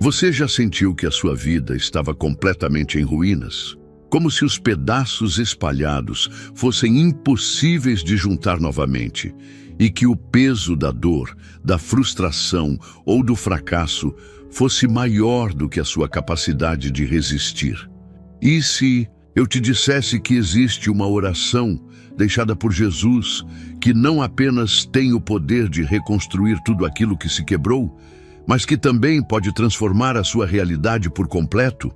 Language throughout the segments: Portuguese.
Você já sentiu que a sua vida estava completamente em ruínas? Como se os pedaços espalhados fossem impossíveis de juntar novamente, e que o peso da dor, da frustração ou do fracasso fosse maior do que a sua capacidade de resistir? E se eu te dissesse que existe uma oração deixada por Jesus que não apenas tem o poder de reconstruir tudo aquilo que se quebrou, mas que também pode transformar a sua realidade por completo?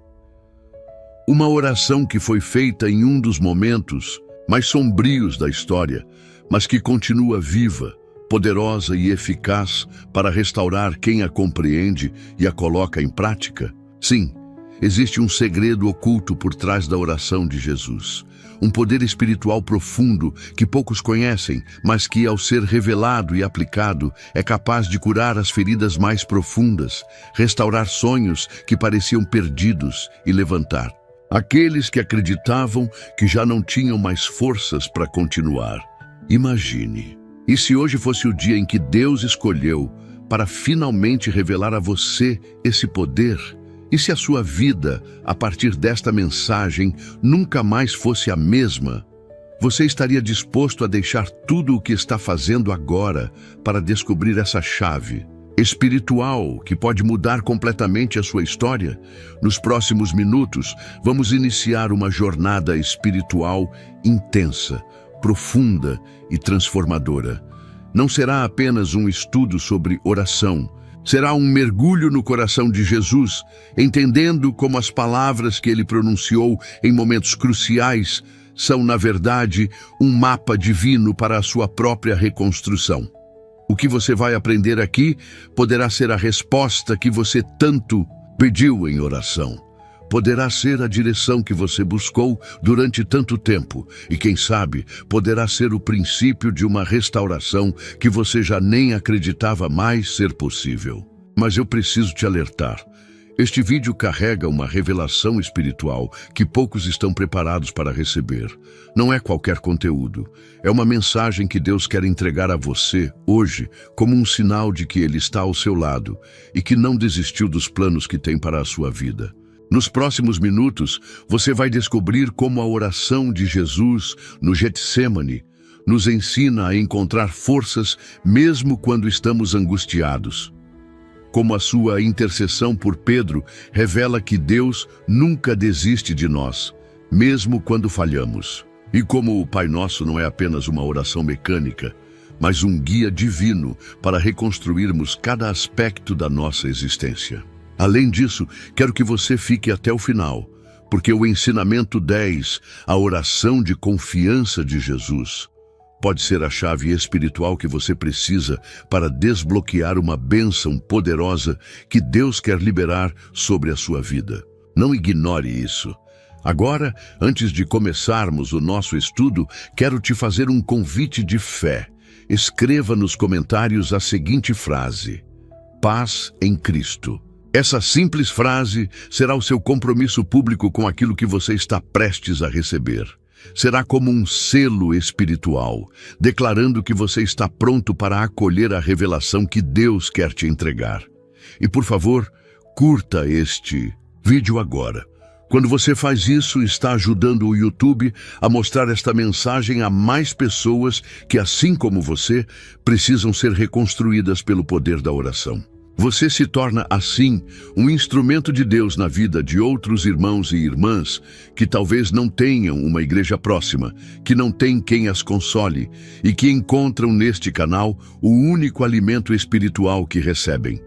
Uma oração que foi feita em um dos momentos mais sombrios da história, mas que continua viva, poderosa e eficaz para restaurar quem a compreende e a coloca em prática? Sim, existe um segredo oculto por trás da oração de Jesus. Um poder espiritual profundo que poucos conhecem, mas que, ao ser revelado e aplicado, é capaz de curar as feridas mais profundas, restaurar sonhos que pareciam perdidos e levantar aqueles que acreditavam que já não tinham mais forças para continuar. Imagine, e se hoje fosse o dia em que Deus escolheu para finalmente revelar a você esse poder? E se a sua vida, a partir desta mensagem, nunca mais fosse a mesma? Você estaria disposto a deixar tudo o que está fazendo agora para descobrir essa chave espiritual que pode mudar completamente a sua história? Nos próximos minutos, vamos iniciar uma jornada espiritual intensa, profunda e transformadora. Não será apenas um estudo sobre oração. Será um mergulho no coração de Jesus, entendendo como as palavras que ele pronunciou em momentos cruciais são, na verdade, um mapa divino para a sua própria reconstrução. O que você vai aprender aqui poderá ser a resposta que você tanto pediu em oração. Poderá ser a direção que você buscou durante tanto tempo e, quem sabe, poderá ser o princípio de uma restauração que você já nem acreditava mais ser possível. Mas eu preciso te alertar. Este vídeo carrega uma revelação espiritual que poucos estão preparados para receber. Não é qualquer conteúdo. É uma mensagem que Deus quer entregar a você hoje como um sinal de que Ele está ao seu lado e que não desistiu dos planos que tem para a sua vida. Nos próximos minutos, você vai descobrir como a oração de Jesus no Getsêmani nos ensina a encontrar forças mesmo quando estamos angustiados. Como a sua intercessão por Pedro revela que Deus nunca desiste de nós, mesmo quando falhamos. E como o Pai Nosso não é apenas uma oração mecânica, mas um guia divino para reconstruirmos cada aspecto da nossa existência. Além disso, quero que você fique até o final, porque o ensinamento 10, a oração de confiança de Jesus, pode ser a chave espiritual que você precisa para desbloquear uma bênção poderosa que Deus quer liberar sobre a sua vida. Não ignore isso. Agora, antes de começarmos o nosso estudo, quero te fazer um convite de fé. Escreva nos comentários a seguinte frase: paz em Cristo. Essa simples frase será o seu compromisso público com aquilo que você está prestes a receber. Será como um selo espiritual, declarando que você está pronto para acolher a revelação que Deus quer te entregar. E por favor, curta este vídeo agora. Quando você faz isso, está ajudando o YouTube a mostrar esta mensagem a mais pessoas que, assim como você, precisam ser reconstruídas pelo poder da oração. Você se torna, assim, um instrumento de Deus na vida de outros irmãos e irmãs que talvez não tenham uma igreja próxima, que não tem quem as console e que encontram neste canal o único alimento espiritual que recebem.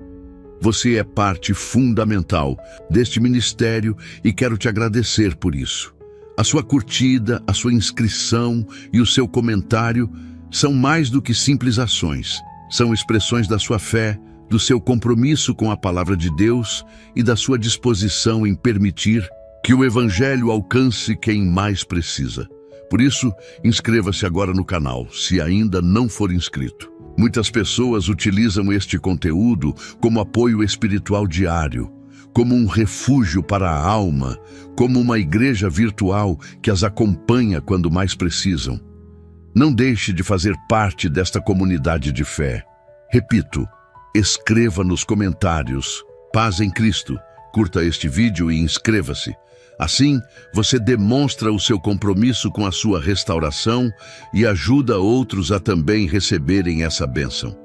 Você é parte fundamental deste ministério e quero te agradecer por isso. A sua curtida, a sua inscrição e o seu comentário são mais do que simples ações. São expressões da sua fé, do seu compromisso com a palavra de Deus e da sua disposição em permitir que o Evangelho alcance quem mais precisa. Por isso, inscreva-se agora no canal, se ainda não for inscrito. Muitas pessoas utilizam este conteúdo como apoio espiritual diário, como um refúgio para a alma, como uma igreja virtual que as acompanha quando mais precisam. Não deixe de fazer parte desta comunidade de fé. Repito, escreva nos comentários: Paz em Cristo. Curta este vídeo e inscreva-se. Assim, você demonstra o seu compromisso com a sua restauração e ajuda outros a também receberem essa bênção.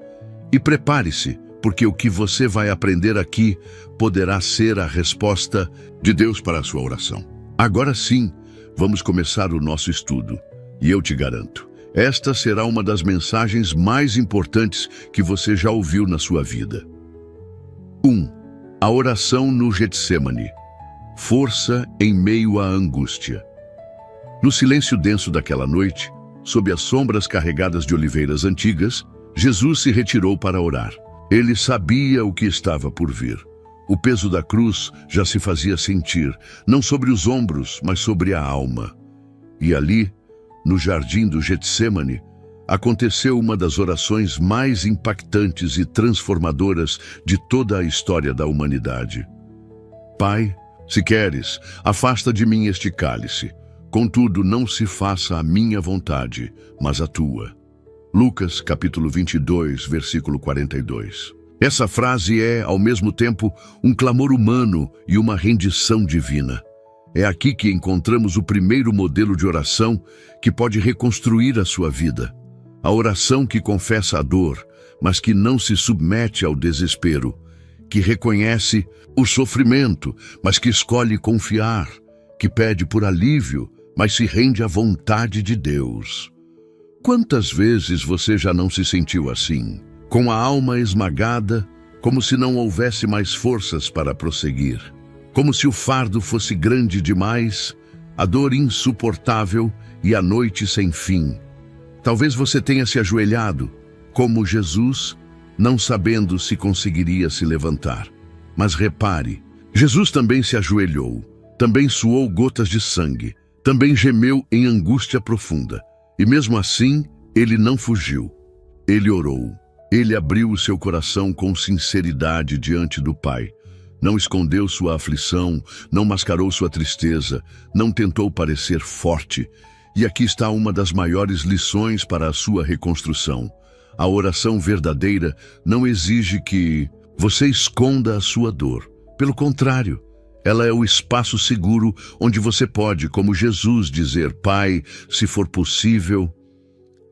E prepare-se, porque o que você vai aprender aqui poderá ser a resposta de Deus para a sua oração. Agora sim, vamos começar o nosso estudo. E eu te garanto, esta será uma das mensagens mais importantes que você já ouviu na sua vida. 1. A oração no Getsêmani. Força em meio à angústia. No silêncio denso daquela noite, sob as sombras carregadas de oliveiras antigas, Jesus se retirou para orar. Ele sabia o que estava por vir. O peso da cruz já se fazia sentir, não sobre os ombros, mas sobre a alma. E ali, no jardim do Getsêmani, aconteceu uma das orações mais impactantes e transformadoras de toda a história da humanidade. Pai, se queres, afasta de mim este cálice. Contudo, não se faça a minha vontade, mas a tua. Lucas, capítulo 22, versículo 42. Essa frase é, ao mesmo tempo, um clamor humano e uma rendição divina. É aqui que encontramos o primeiro modelo de oração que pode reconstruir a sua vida. A oração que confessa a dor, mas que não se submete ao desespero, que reconhece o sofrimento, mas que escolhe confiar, que pede por alívio, mas se rende à vontade de Deus. Quantas vezes você já não se sentiu assim, com a alma esmagada, como se não houvesse mais forças para prosseguir? Como se o fardo fosse grande demais, a dor insuportável e a noite sem fim. Talvez você tenha se ajoelhado, como Jesus, não sabendo se conseguiria se levantar. Mas repare, Jesus também se ajoelhou, também suou gotas de sangue, também gemeu em angústia profunda. E mesmo assim, ele não fugiu. Ele orou. Ele abriu o seu coração com sinceridade diante do Pai. Não escondeu sua aflição, não mascarou sua tristeza, não tentou parecer forte. E aqui está uma das maiores lições para a sua reconstrução. A oração verdadeira não exige que você esconda a sua dor. Pelo contrário, ela é o espaço seguro onde você pode, como Jesus, dizer: Pai, se for possível.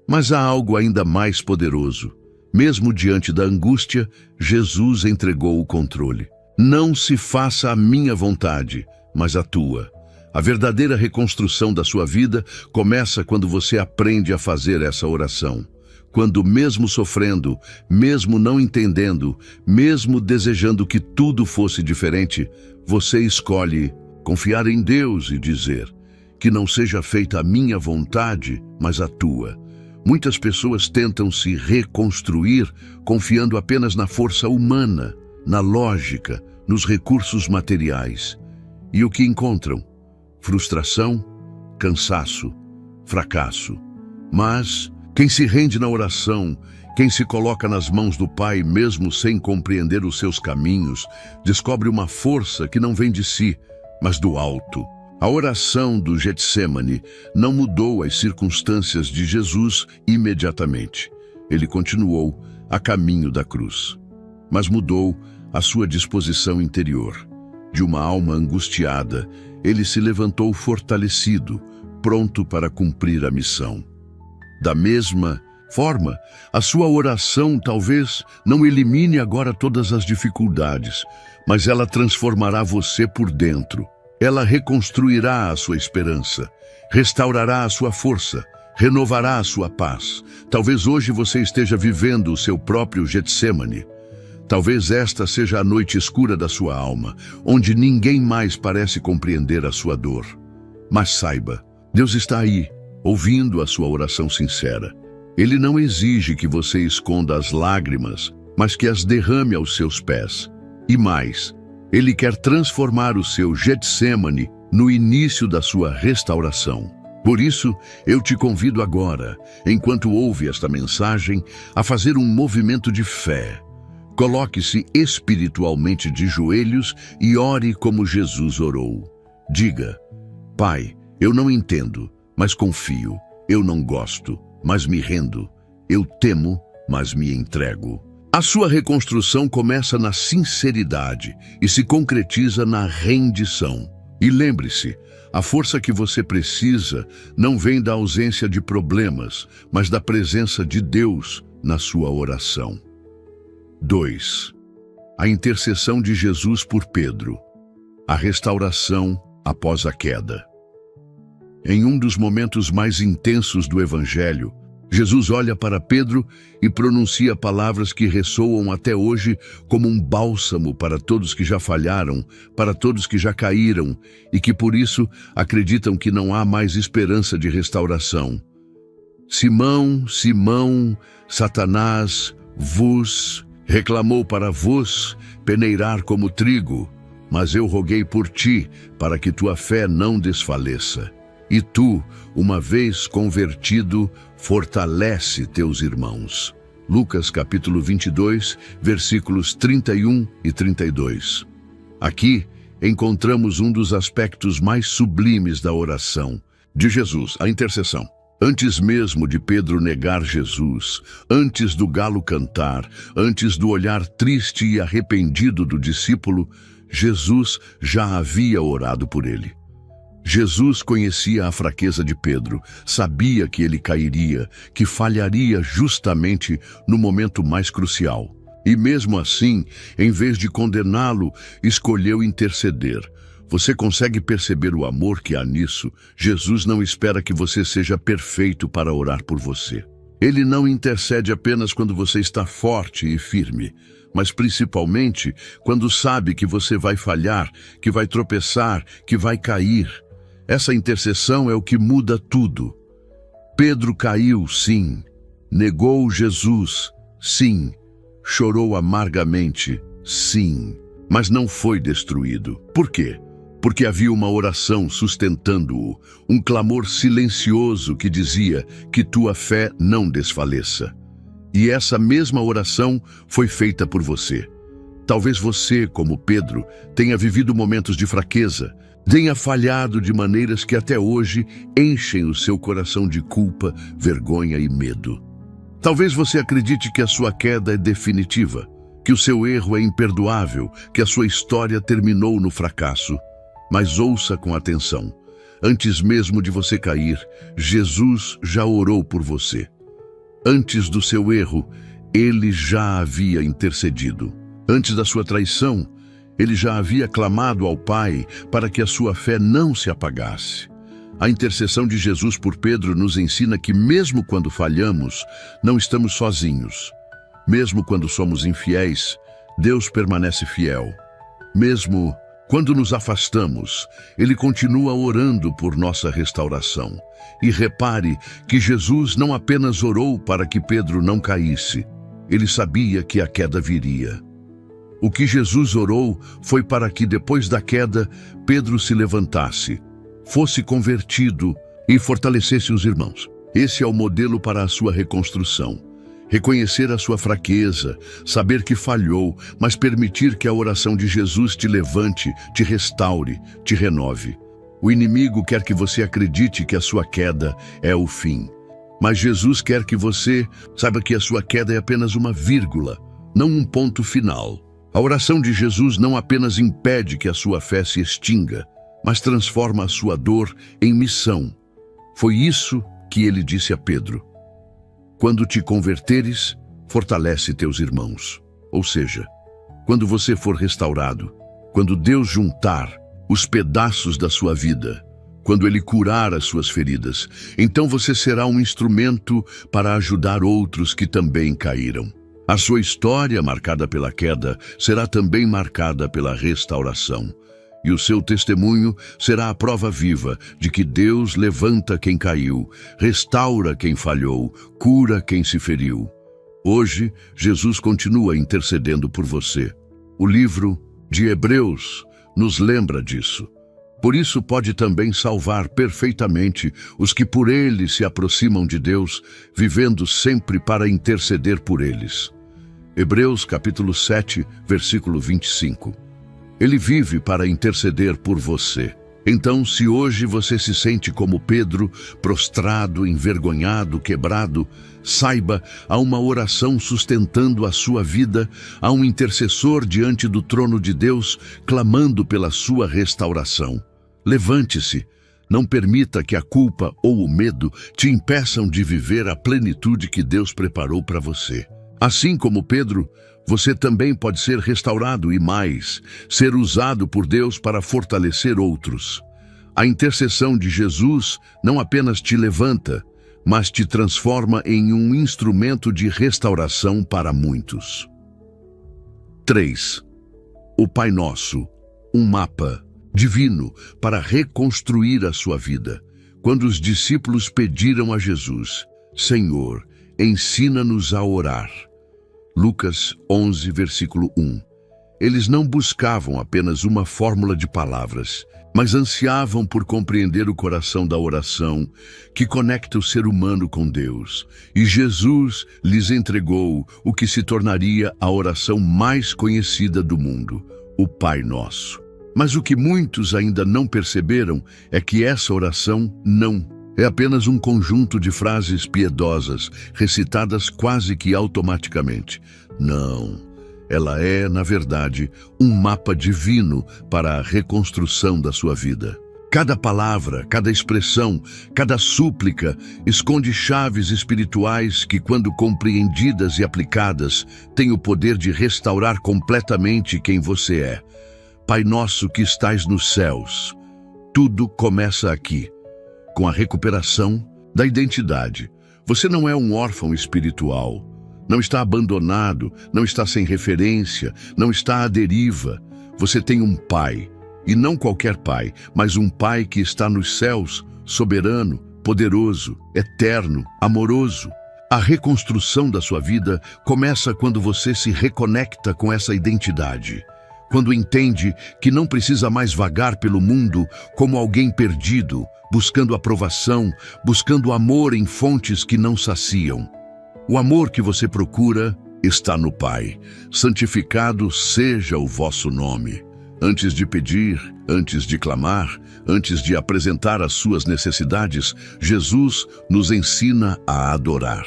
Mas há algo ainda mais poderoso. Mesmo diante da angústia, Jesus entregou o controle. Não se faça a minha vontade, mas a tua. A verdadeira reconstrução da sua vida começa quando você aprende a fazer essa oração. Quando, mesmo sofrendo, mesmo não entendendo, mesmo desejando que tudo fosse diferente, você escolhe confiar em Deus e dizer: que não seja feita a minha vontade, mas a tua. Muitas pessoas tentam se reconstruir confiando apenas na força humana, na lógica, nos recursos materiais. E o que encontram? Frustração, cansaço, fracasso. Mas quem se rende na oração, quem se coloca nas mãos do Pai mesmo sem compreender os seus caminhos, descobre uma força que não vem de si, mas do alto. A oração do Getsêmani não mudou as circunstâncias de Jesus imediatamente. Ele continuou a caminho da cruz, mas mudou a sua disposição interior. De uma alma angustiada, ele se levantou fortalecido, pronto para cumprir a missão. Da mesma forma, a sua oração talvez não elimine agora todas as dificuldades, mas ela transformará você por dentro. Ela reconstruirá a sua esperança, restaurará a sua força, renovará a sua paz. Talvez hoje você esteja vivendo o seu próprio Getsêmani. Talvez esta seja a noite escura da sua alma, onde ninguém mais parece compreender a sua dor. Mas saiba, Deus está aí, ouvindo a sua oração sincera. Ele não exige que você esconda as lágrimas, mas que as derrame aos seus pés. E mais, Ele quer transformar o seu Getsêmani no início da sua restauração. Por isso, eu te convido agora, enquanto ouve esta mensagem, a fazer um movimento de fé. Coloque-se espiritualmente de joelhos e ore como Jesus orou. Diga: Pai, eu não entendo, mas confio. Eu não gosto, mas me rendo. Eu temo, mas me entrego. A sua reconstrução começa na sinceridade e se concretiza na rendição. E lembre-se, a força que você precisa não vem da ausência de problemas, mas da presença de Deus na sua oração. 2. A intercessão de Jesus por Pedro. A restauração após a queda. Em um dos momentos mais intensos do Evangelho, Jesus olha para Pedro e pronuncia palavras que ressoam até hoje como um bálsamo para todos que já falharam, para todos que já caíram e que por isso acreditam que não há mais esperança de restauração. Simão, Simão, Satanás vos reclamou para vos peneirar como trigo, mas eu roguei por ti para que tua fé não desfaleça. E tu, uma vez convertido, fortalece teus irmãos. Lucas capítulo 22, versículos 31 e 32. Aqui encontramos um dos aspectos mais sublimes da oração de Jesus, a intercessão. Antes mesmo de Pedro negar Jesus, antes do galo cantar, antes do olhar triste e arrependido do discípulo, Jesus já havia orado por ele. Jesus conhecia a fraqueza de Pedro, sabia que ele cairia, que falharia justamente no momento mais crucial. E mesmo assim, em vez de condená-lo, escolheu interceder. Você consegue perceber o amor que há nisso? Jesus não espera que você seja perfeito para orar por você. Ele não intercede apenas quando você está forte e firme, mas principalmente quando sabe que você vai falhar, que vai tropeçar, que vai cair. Essa intercessão é o que muda tudo. Pedro caiu, sim. Negou Jesus, sim. Chorou amargamente, sim. Mas não foi destruído. Por quê? Porque havia uma oração sustentando-o, um clamor silencioso que dizia que tua fé não desfaleça. E essa mesma oração foi feita por você. Talvez você, como Pedro, tenha vivido momentos de fraqueza, tenha falhado de maneiras que até hoje enchem o seu coração de culpa, vergonha e medo. Talvez você acredite que a sua queda é definitiva, que o seu erro é imperdoável, que a sua história terminou no fracasso. Mas ouça com atenção. Antes mesmo de você cair, Jesus já orou por você. Antes do seu erro, ele já havia intercedido. Antes da sua traição, ele já havia clamado ao Pai para que a sua fé não se apagasse. A intercessão de Jesus por Pedro nos ensina que mesmo quando falhamos, não estamos sozinhos. Mesmo quando somos infiéis, Deus permanece fiel. Mesmo quando nos afastamos, Ele continua orando por nossa restauração. E repare que Jesus não apenas orou para que Pedro não caísse, Ele sabia que a queda viria. O que Jesus orou foi para que depois da queda, Pedro se levantasse, fosse convertido e fortalecesse os irmãos. Esse é o modelo para a sua reconstrução. Reconhecer a sua fraqueza, saber que falhou, mas permitir que a oração de Jesus te levante, te restaure, te renove. O inimigo quer que você acredite que a sua queda é o fim. Mas Jesus quer que você saiba que a sua queda é apenas uma vírgula, não um ponto final. A oração de Jesus não apenas impede que a sua fé se extinga, mas transforma a sua dor em missão. Foi isso que ele disse a Pedro. Quando te converteres, fortalece teus irmãos. Ou seja, quando você for restaurado, quando Deus juntar os pedaços da sua vida, quando Ele curar as suas feridas, então você será um instrumento para ajudar outros que também caíram. A sua história, marcada pela queda, será também marcada pela restauração. E o seu testemunho será a prova viva de que Deus levanta quem caiu, restaura quem falhou, cura quem se feriu. Hoje, Jesus continua intercedendo por você. O livro de Hebreus nos lembra disso. Por isso pode também salvar perfeitamente os que por ele se aproximam de Deus, vivendo sempre para interceder por eles. Hebreus capítulo 7, versículo 25. Ele vive para interceder por você. Então, se hoje você se sente como Pedro, prostrado, envergonhado, quebrado, saiba, há uma oração sustentando a sua vida, há um intercessor diante do trono de Deus, clamando pela sua restauração. Levante-se, não permita que a culpa ou o medo te impeçam de viver a plenitude que Deus preparou para você. Assim como Pedro, você também pode ser restaurado e mais, ser usado por Deus para fortalecer outros. A intercessão de Jesus não apenas te levanta, mas te transforma em um instrumento de restauração para muitos. 3. O Pai Nosso, um mapa divino para reconstruir a sua vida. Quando os discípulos pediram a Jesus, Senhor, ensina-nos a orar. Lucas 11, versículo 1. Eles não buscavam apenas uma fórmula de palavras, mas ansiavam por compreender o coração da oração que conecta o ser humano com Deus. E Jesus lhes entregou o que se tornaria a oração mais conhecida do mundo, o Pai Nosso. Mas o que muitos ainda não perceberam é que essa oração não é apenas um conjunto de frases piedosas, recitadas quase que automaticamente. Não, ela é, na verdade, um mapa divino para a reconstrução da sua vida. Cada palavra, cada expressão, cada súplica esconde chaves espirituais que, quando compreendidas e aplicadas, têm o poder de restaurar completamente quem você é. Pai nosso que estais nos céus, tudo começa aqui, com a recuperação da identidade. Você não é um órfão espiritual, não está abandonado, não está sem referência, não está à deriva. Você tem um pai, e não qualquer pai, mas um pai que está nos céus, soberano, poderoso, eterno, amoroso. A reconstrução da sua vida começa quando você se reconecta com essa identidade. Quando entende que não precisa mais vagar pelo mundo como alguém perdido, buscando aprovação, buscando amor em fontes que não saciam. O amor que você procura está no Pai. Santificado seja o vosso nome. Antes de pedir, antes de clamar, antes de apresentar as suas necessidades, Jesus nos ensina a adorar.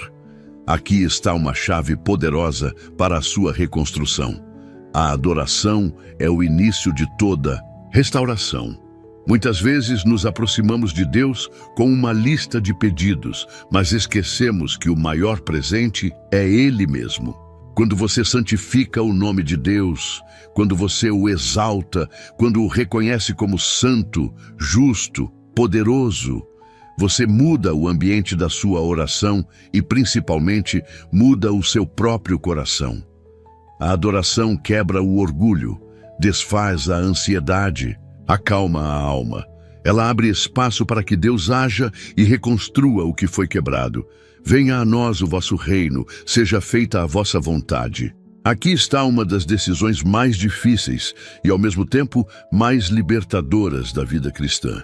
Aqui está uma chave poderosa para a sua reconstrução. A adoração é o início de toda restauração. Muitas vezes nos aproximamos de Deus com uma lista de pedidos, mas esquecemos que o maior presente é Ele mesmo. Quando você santifica o nome de Deus, quando você o exalta, quando o reconhece como santo, justo, poderoso, você muda o ambiente da sua oração e, principalmente, muda o seu próprio coração. A adoração quebra o orgulho, desfaz a ansiedade, acalma a alma. Ela abre espaço para que Deus haja e reconstrua o que foi quebrado. Venha a nós o vosso reino, seja feita a vossa vontade. Aqui está uma das decisões mais difíceis e, ao mesmo tempo, mais libertadoras da vida cristã.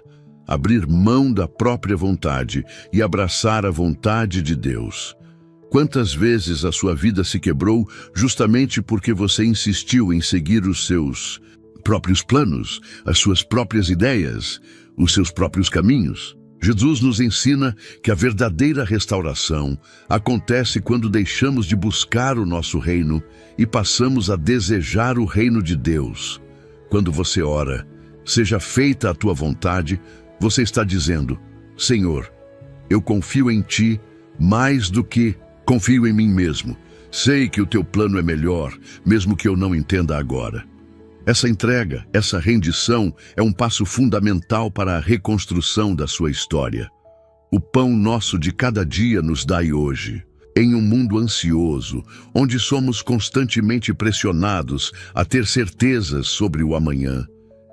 Abrir mão da própria vontade e abraçar a vontade de Deus. Quantas vezes a sua vida se quebrou justamente porque você insistiu em seguir os seus próprios planos, as suas próprias ideias, os seus próprios caminhos? Jesus nos ensina que a verdadeira restauração acontece quando deixamos de buscar o nosso reino e passamos a desejar o reino de Deus. Quando você ora, seja feita a tua vontade, você está dizendo, Senhor, eu confio em Ti mais do que confio em mim mesmo. Sei que o Teu plano é melhor, mesmo que eu não entenda agora. Essa entrega, essa rendição é um passo fundamental para a reconstrução da sua história. O pão nosso de cada dia nos dai hoje. Em um mundo ansioso, onde somos constantemente pressionados a ter certezas sobre o amanhã,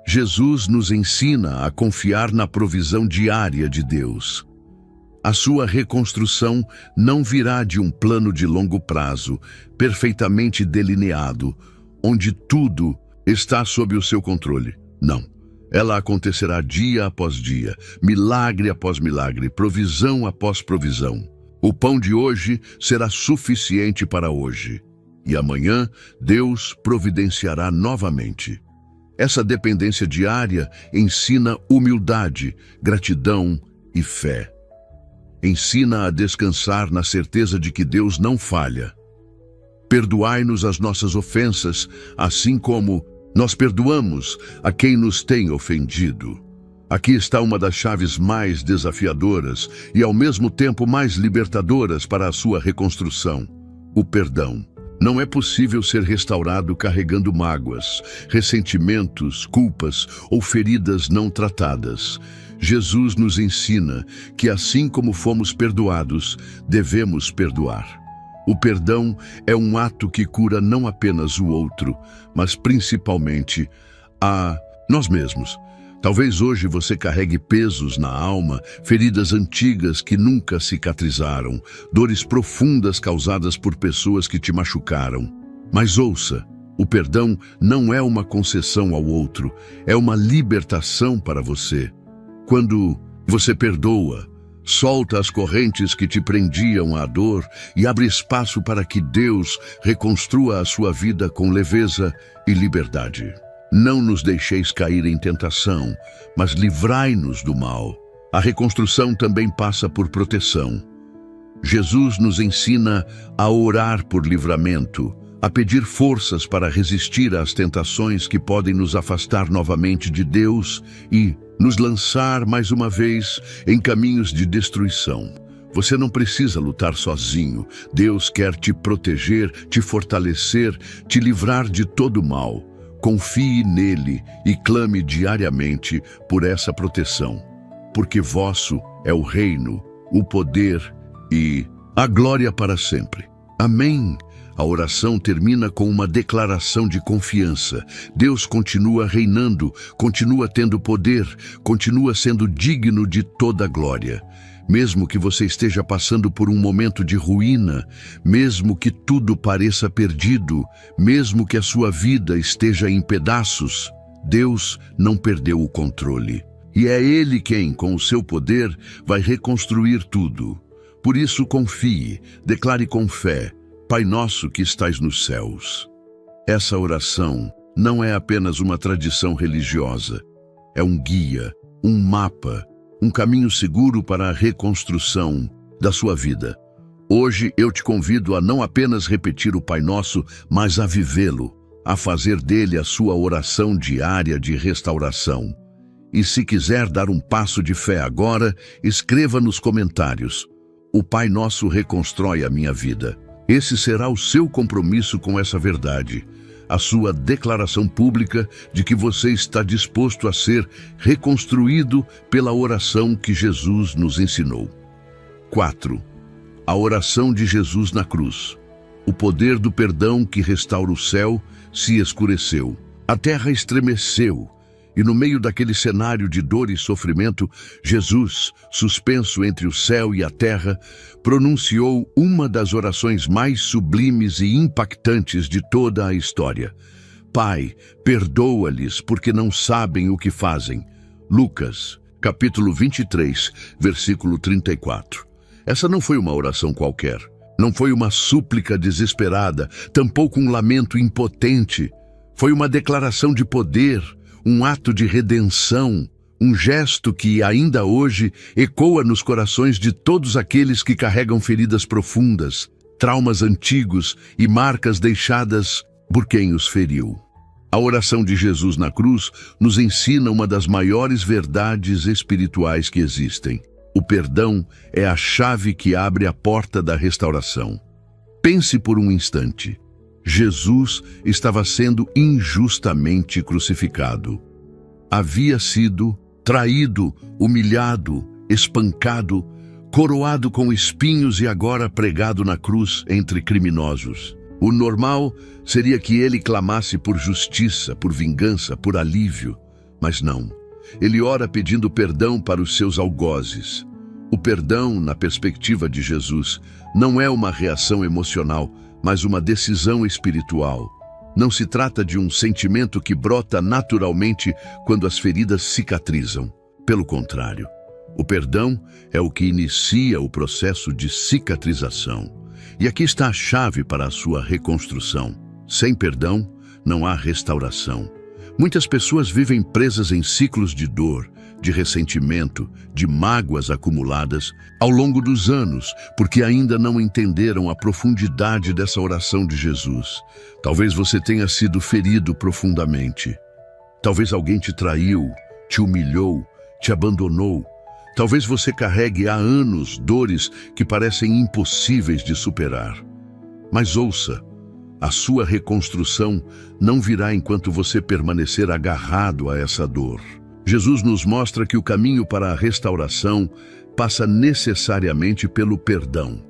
Jesus nos ensina a confiar na provisão diária de Deus. A sua reconstrução não virá de um plano de longo prazo, perfeitamente delineado, onde tudo está sob o seu controle. Não. Ela acontecerá dia após dia, milagre após milagre, provisão após provisão. O pão de hoje será suficiente para hoje. E amanhã, Deus providenciará novamente. Essa dependência diária ensina humildade, gratidão e fé. Ensina a descansar na certeza de que Deus não falha. Perdoai-nos as nossas ofensas, assim como nós perdoamos a quem nos tem ofendido. Aqui está uma das chaves mais desafiadoras e ao mesmo tempo mais libertadoras para a sua reconstrução: o perdão. Não é possível ser restaurado carregando mágoas, ressentimentos, culpas ou feridas não tratadas. Jesus nos ensina que, assim como fomos perdoados, devemos perdoar. O perdão é um ato que cura não apenas o outro, mas principalmente a nós mesmos. Talvez hoje você carregue pesos na alma, feridas antigas que nunca cicatrizaram, dores profundas causadas por pessoas que te machucaram. Mas ouça, o perdão não é uma concessão ao outro, é uma libertação para você. Quando você perdoa, solta as correntes que te prendiam à dor e abre espaço para que Deus reconstrua a sua vida com leveza e liberdade. Não nos deixeis cair em tentação, mas livrai-nos do mal. A reconstrução também passa por proteção. Jesus nos ensina a orar por livramento, a pedir forças para resistir às tentações que podem nos afastar novamente de Deus e nos lançar mais uma vez em caminhos de destruição. Você não precisa lutar sozinho. Deus quer te proteger, te fortalecer, te livrar de todo mal. Confie nele e clame diariamente por essa proteção, porque vosso é o reino, o poder e a glória para sempre. Amém. A oração termina com uma declaração de confiança. Deus continua reinando, continua tendo poder, continua sendo digno de toda a glória. Mesmo que você esteja passando por um momento de ruína, mesmo que tudo pareça perdido, mesmo que a sua vida esteja em pedaços, Deus não perdeu o controle. E é Ele quem, com o seu poder, vai reconstruir tudo. Por isso confie, declare com fé: Pai nosso que estais nos céus. Essa oração não é apenas uma tradição religiosa, é um guia, um mapa, um caminho seguro para a reconstrução da sua vida. Hoje eu te convido a não apenas repetir o Pai Nosso, mas a vivê-lo, a fazer dele a sua oração diária de restauração. E se quiser dar um passo de fé agora, escreva nos comentários: o Pai Nosso reconstrói a minha vida. Esse será o seu compromisso com essa verdade, a sua declaração pública de que você está disposto a ser reconstruído pela oração que Jesus nos ensinou. 4. A oração de Jesus na cruz. O poder do perdão que restaura o céu se escureceu. A terra estremeceu. E no meio daquele cenário de dor e sofrimento, Jesus, suspenso entre o céu e a terra, pronunciou uma das orações mais sublimes e impactantes de toda a história. Pai, perdoa-lhes porque não sabem o que fazem. Lucas, capítulo 23, versículo 34. Essa não foi uma oração qualquer. Não foi uma súplica desesperada, tampouco um lamento impotente. Foi uma declaração de poder, um ato de redenção, um gesto que ainda hoje ecoa nos corações de todos aqueles que carregam feridas profundas, traumas antigos e marcas deixadas por quem os feriu. A oração de Jesus na cruz nos ensina uma das maiores verdades espirituais que existem. O perdão é a chave que abre a porta da restauração. Pense por um instante. Jesus estava sendo injustamente crucificado. Havia sido traído, humilhado, espancado, coroado com espinhos e agora pregado na cruz entre criminosos. O normal seria que ele clamasse por justiça, por vingança, por alívio. Mas não. Ele ora pedindo perdão para os seus algozes. O perdão, na perspectiva de Jesus, não é uma reação emocional, mas uma decisão espiritual. Não se trata de um sentimento que brota naturalmente quando as feridas cicatrizam. Pelo contrário, o perdão é o que inicia o processo de cicatrização. E aqui está a chave para a sua reconstrução. Sem perdão, não há restauração. Muitas pessoas vivem presas em ciclos de dor, de ressentimento, de mágoas acumuladas ao longo dos anos, porque ainda não entenderam a profundidade dessa oração de Jesus. Talvez você tenha sido ferido profundamente. Talvez alguém te traiu, te humilhou, te abandonou. Talvez você carregue há anos dores que parecem impossíveis de superar. Mas ouça, a sua reconstrução não virá enquanto você permanecer agarrado a essa dor. Jesus nos mostra que o caminho para a restauração passa necessariamente pelo perdão,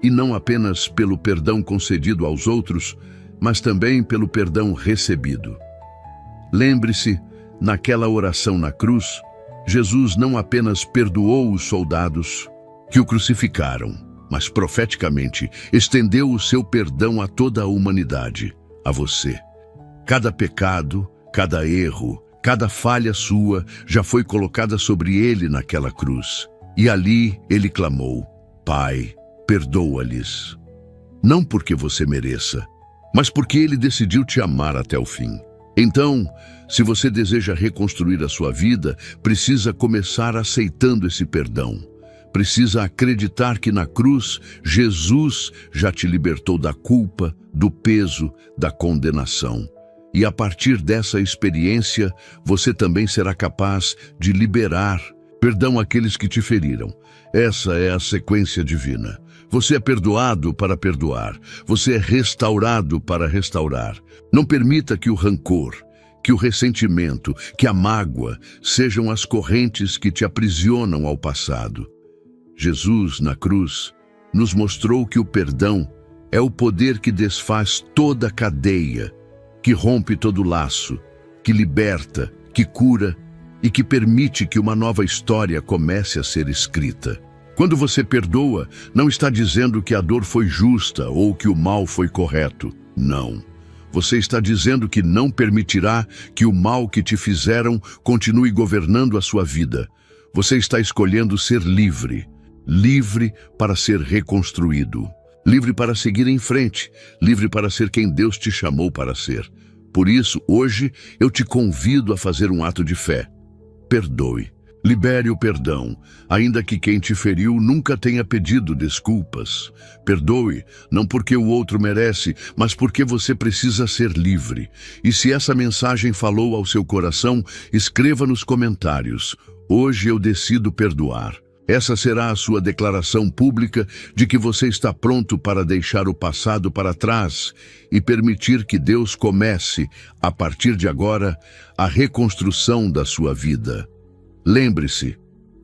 e não apenas pelo perdão concedido aos outros, mas também pelo perdão recebido. Lembre-se, naquela oração na cruz, Jesus não apenas perdoou os soldados que o crucificaram, mas profeticamente estendeu o seu perdão a toda a humanidade, a você. Cada pecado, cada erro, cada falha sua já foi colocada sobre ele naquela cruz. E ali ele clamou: Pai, perdoa-lhes. Não porque você mereça, mas porque ele decidiu te amar até o fim. Então, se você deseja reconstruir a sua vida, precisa começar aceitando esse perdão. Precisa acreditar que na cruz, Jesus já te libertou da culpa, do peso, da condenação. E a partir dessa experiência, você também será capaz de liberar perdão àqueles que te feriram. Essa é a sequência divina. Você é perdoado para perdoar. Você é restaurado para restaurar. Não permita que o rancor, que o ressentimento, que a mágoa sejam as correntes que te aprisionam ao passado. Jesus, na cruz, nos mostrou que o perdão é o poder que desfaz toda a cadeia, que rompe todo laço, que liberta, que cura e que permite que uma nova história comece a ser escrita. Quando você perdoa, não está dizendo que a dor foi justa ou que o mal foi correto. Não. Você está dizendo que não permitirá que o mal que te fizeram continue governando a sua vida. Você está escolhendo ser livre. Livre para ser reconstruído. Livre para seguir em frente. Livre para ser quem Deus te chamou para ser. Por isso, hoje, eu te convido a fazer um ato de fé. Perdoe. Libere o perdão, ainda que quem te feriu nunca tenha pedido desculpas. Perdoe, não porque o outro merece, mas porque você precisa ser livre. E se essa mensagem falou ao seu coração, escreva nos comentários: Hoje eu decido perdoar. Essa será a sua declaração pública de que você está pronto para deixar o passado para trás e permitir que Deus comece, a partir de agora, a reconstrução da sua vida. Lembre-se,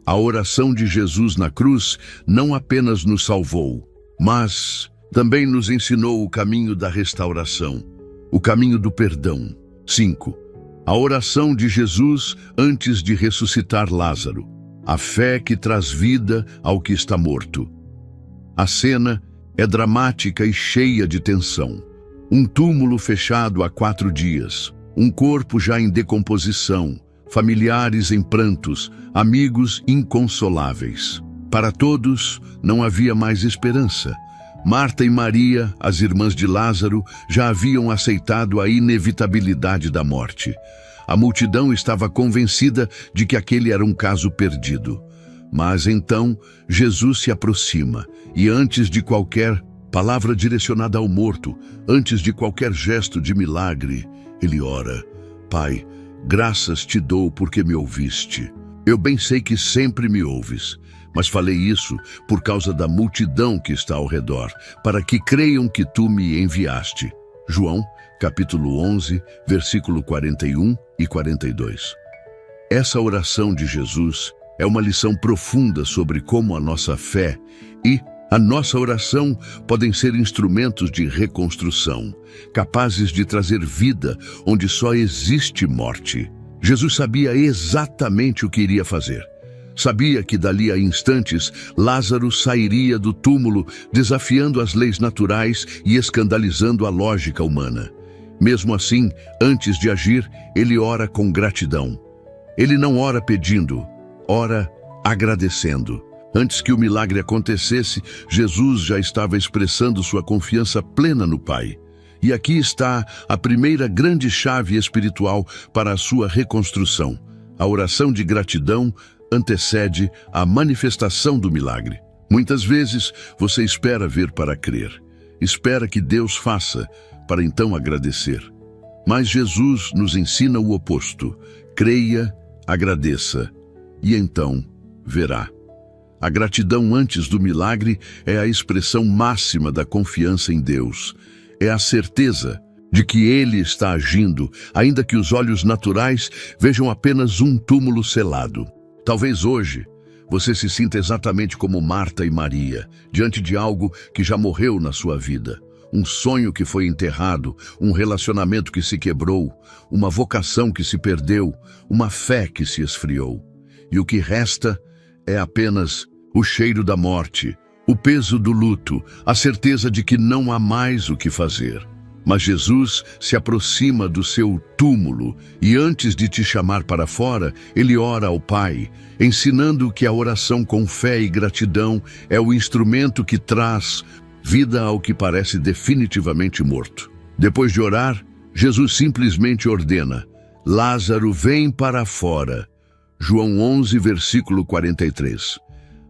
a oração de Jesus na cruz não apenas nos salvou, mas também nos ensinou o caminho da restauração, o caminho do perdão. 5. A oração de Jesus antes de ressuscitar Lázaro. A fé que traz vida ao que está morto. A cena é dramática e cheia de tensão. Um túmulo fechado há 4 dias, um corpo já em decomposição, familiares em prantos, amigos inconsoláveis. Para todos, não havia mais esperança. Marta e Maria, as irmãs de Lázaro, já haviam aceitado a inevitabilidade da morte. A multidão estava convencida de que aquele era um caso perdido. Mas então, Jesus se aproxima e antes de qualquer palavra direcionada ao morto, antes de qualquer gesto de milagre, ele ora: Pai, graças te dou porque me ouviste. Eu bem sei que sempre me ouves, mas falei isso por causa da multidão que está ao redor, para que creiam que tu me enviaste. João, capítulo 11, versículo 41 e 42. Essa oração de Jesus é uma lição profunda sobre como a nossa fé e a nossa oração podem ser instrumentos de reconstrução, capazes de trazer vida onde só existe morte. Jesus sabia exatamente o que iria fazer. Sabia que dali a instantes Lázaro sairia do túmulo, desafiando as leis naturais e escandalizando a lógica humana. Mesmo assim, antes de agir, ele ora com gratidão. Ele não ora pedindo, ora agradecendo. Antes que o milagre acontecesse, Jesus já estava expressando sua confiança plena no Pai. E aqui está a primeira grande chave espiritual para a sua reconstrução. A oração de gratidão antecede a manifestação do milagre. Muitas vezes você espera ver para crer. Espera que Deus faça, para então agradecer. Mas Jesus nos ensina o oposto. Creia, agradeça, e então verá. A gratidão antes do milagre é a expressão máxima da confiança em Deus. É a certeza de que Ele está agindo, ainda que os olhos naturais vejam apenas um túmulo selado. Talvez hoje você se sinta exatamente como Marta e Maria, diante de algo que já morreu na sua vida. Um sonho que foi enterrado, um relacionamento que se quebrou, uma vocação que se perdeu, uma fé que se esfriou. E o que resta é apenas o cheiro da morte, o peso do luto, a certeza de que não há mais o que fazer. Mas Jesus se aproxima do seu túmulo e antes de te chamar para fora, ele ora ao Pai, ensinando que a oração com fé e gratidão é o instrumento que traz vida ao que parece definitivamente morto. Depois de orar, Jesus simplesmente ordena: Lázaro, vem para fora. João 11, versículo 43.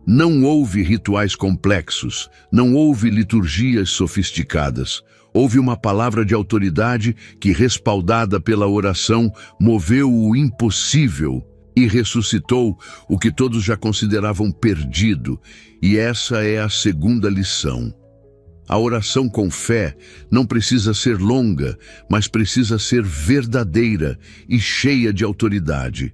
Não houve rituais complexos, não houve liturgias sofisticadas. Houve uma palavra de autoridade que, respaldada pela oração, moveu o impossível e ressuscitou o que todos já consideravam perdido. E essa é a segunda lição. A oração com fé não precisa ser longa, mas precisa ser verdadeira e cheia de autoridade.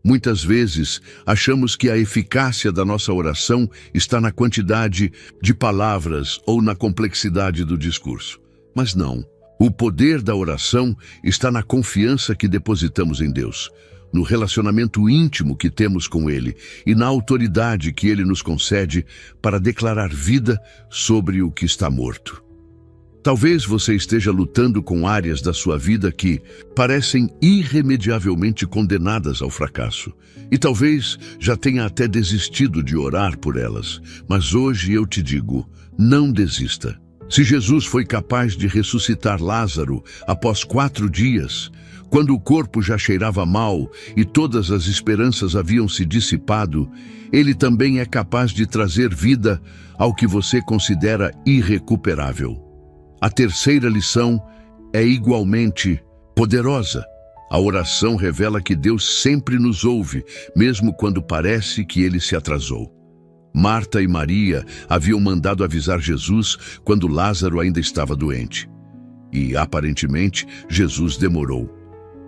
Muitas vezes, achamos que a eficácia da nossa oração está na quantidade de palavras ou na complexidade do discurso. Mas não. O poder da oração está na confiança que depositamos em Deus, no relacionamento íntimo que temos com Ele e na autoridade que Ele nos concede para declarar vida sobre o que está morto. Talvez você esteja lutando com áreas da sua vida que parecem irremediavelmente condenadas ao fracasso. E talvez já tenha até desistido de orar por elas. Mas hoje eu te digo, não desista. Se Jesus foi capaz de ressuscitar Lázaro após 4 dias, quando o corpo já cheirava mal e todas as esperanças haviam se dissipado, Ele também é capaz de trazer vida ao que você considera irrecuperável. A terceira lição é igualmente poderosa. A oração revela que Deus sempre nos ouve, mesmo quando parece que Ele se atrasou. Marta e Maria haviam mandado avisar Jesus quando Lázaro ainda estava doente. E, aparentemente, Jesus demorou.